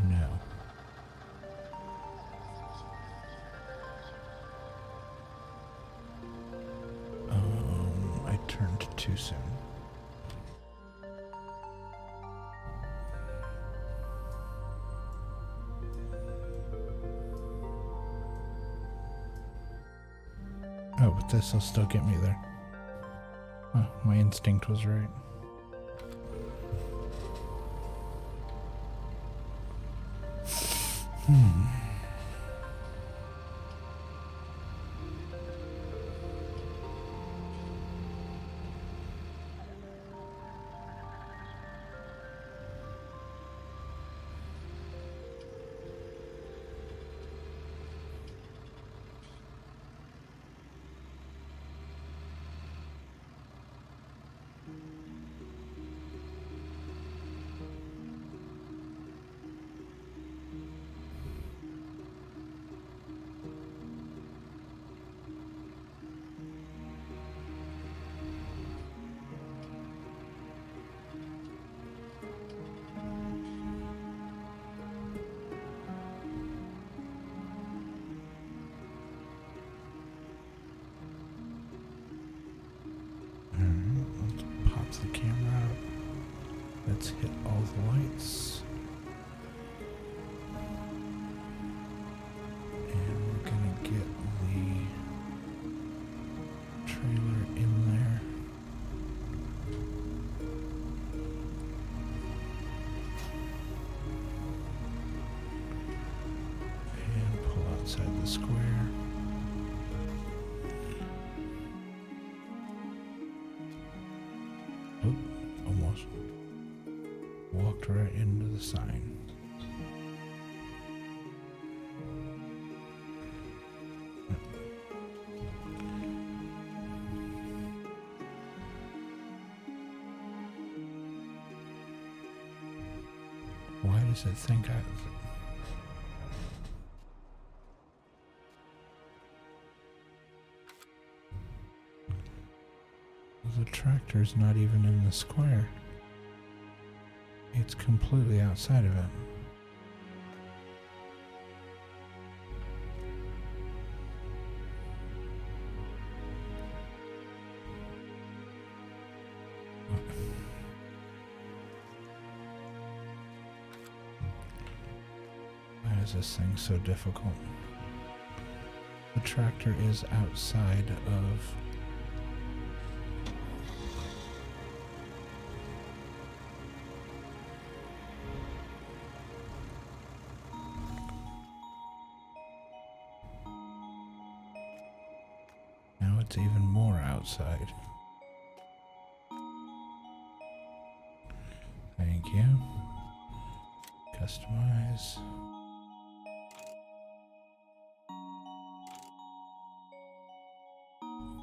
No. I turned too soon. Oh, but this will still get me there. Oh, my instinct was right. The camera out. Let's hit all the lights. And we're gonna get the trailer in there. And pull outside the square. Almost walked right into the sign. does it think I... The tractor's not even in the square. It's completely outside of it. Why is this thing so difficult? The tractor is outside of... Now it's even more outside. Thank you. Customize.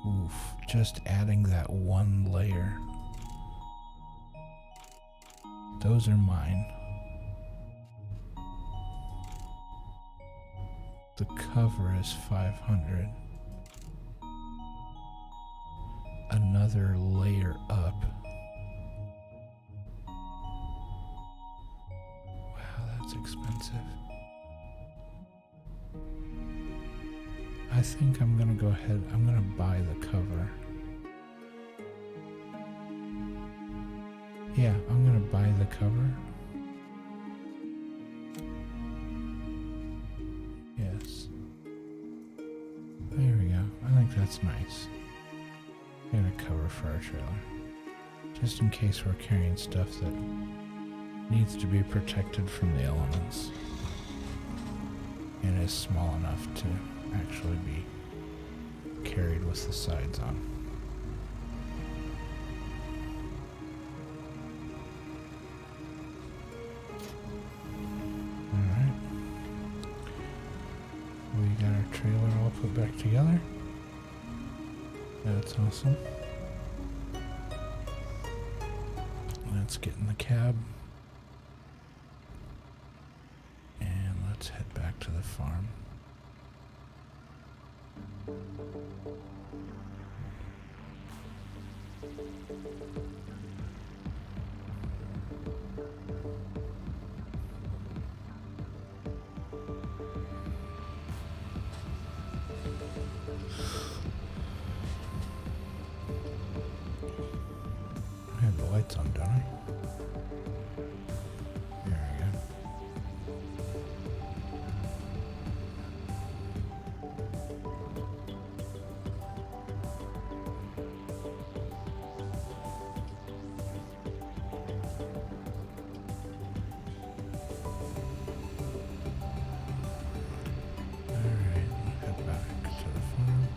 Oof, just adding that one layer. Those are mine. The cover is 500. Another layer up. Wow, that's expensive. I think I'm gonna go ahead, I'm gonna buy the cover. Yeah, I'm gonna buy the cover. Yes. There we go. I think that's nice. Get a cover for our trailer. Just in case we're carrying stuff that needs to be protected from the elements. And is small enough to actually be carried with the sides on. Alright. We got our trailer all put back together. That's awesome. Let's get in the cab. And let's head back to the farm. I have the lights on, don't I? There we go. Alright, head back to the farm.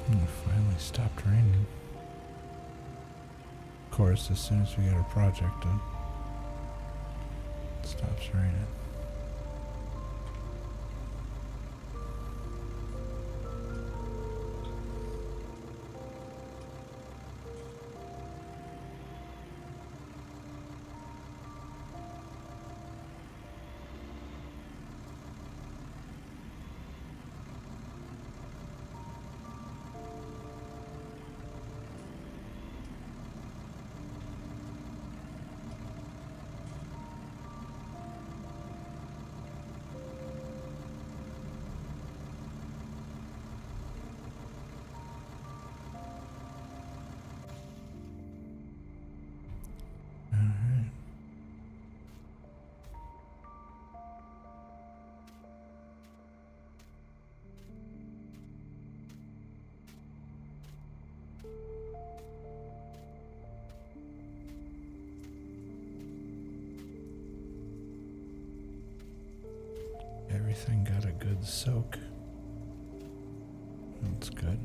It finally stopped raining. Of course, as soon as we get our project done, it stops raining. Alright. Everything got a good soak. That's good.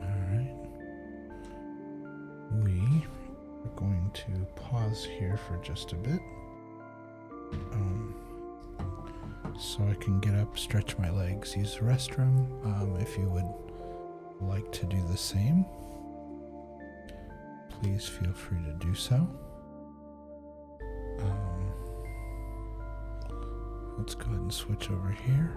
Alright. We are going to pause here for just a bit. So I can get up, stretch my legs, use the restroom. If you would like to do the same, please feel free to do so. Let's go ahead and switch over here.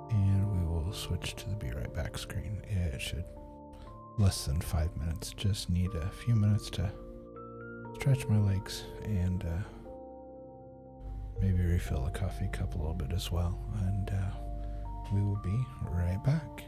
And we will switch to the Be Right Back screen. It should less than 5 minutes. Just need a few minutes to stretch my legs and maybe refill the coffee cup a little bit as well. And we will be right back.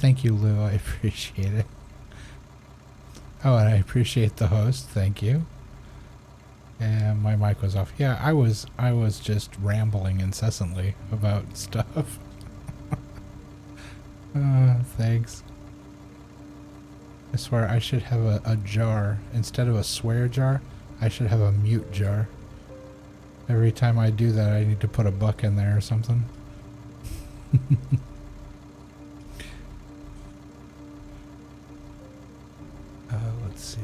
thank you, Lou. I appreciate it. Oh, and I appreciate the host. Thank you. And my mic was off. Yeah, I was just rambling incessantly about stuff. Thanks. I swear I should have a jar. Instead of a swear jar, I should have a mute jar. Every time I do that, I need to put a buck in there or something. Let's see.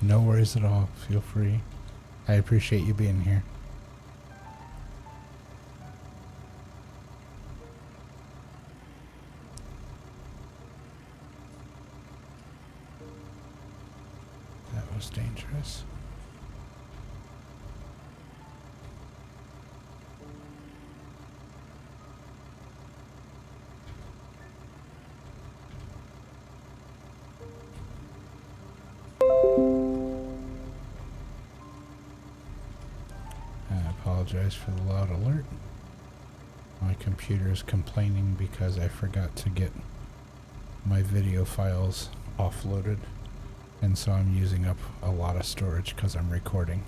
No worries at all. Feel free. I appreciate you being here. That was dangerous. Apologize for the loud alert. My computer is complaining because I forgot to get my video files offloaded, and so I'm using up a lot of storage because I'm recording.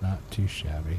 Not too shabby.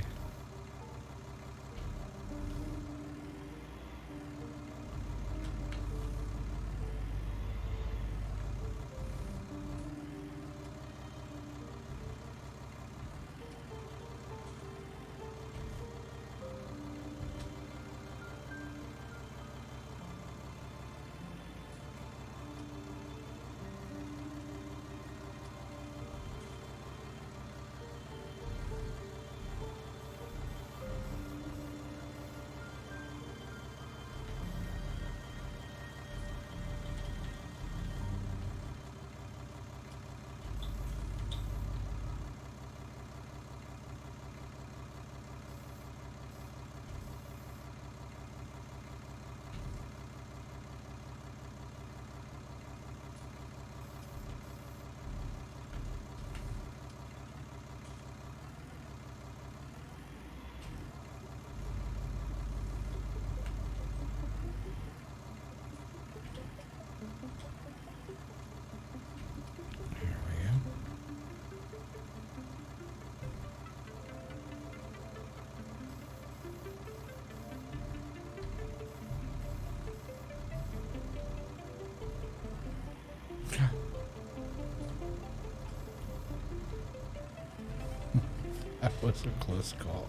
That was a close call.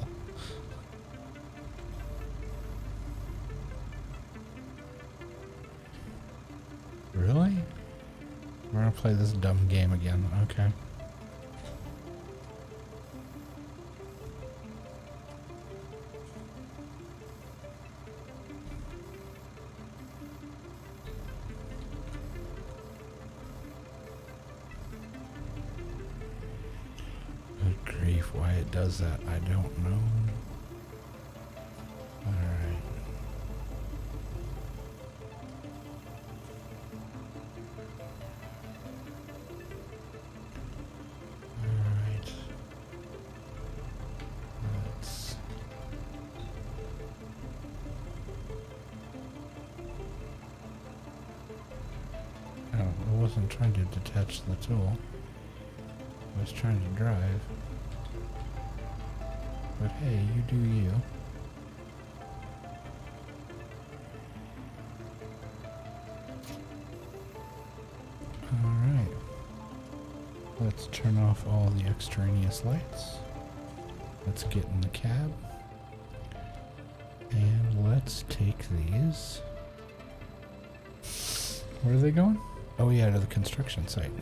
Really? We're gonna to play this dumb game again. Okay. Good grief, why it does that, I don't know. Alright. I wasn't trying to detach the tool. I was trying to drive. But hey, you do you. Alright. Let's turn off all the extraneous lights. Let's get in the cab. And let's take these. Where are they going? Oh yeah, to the construction site.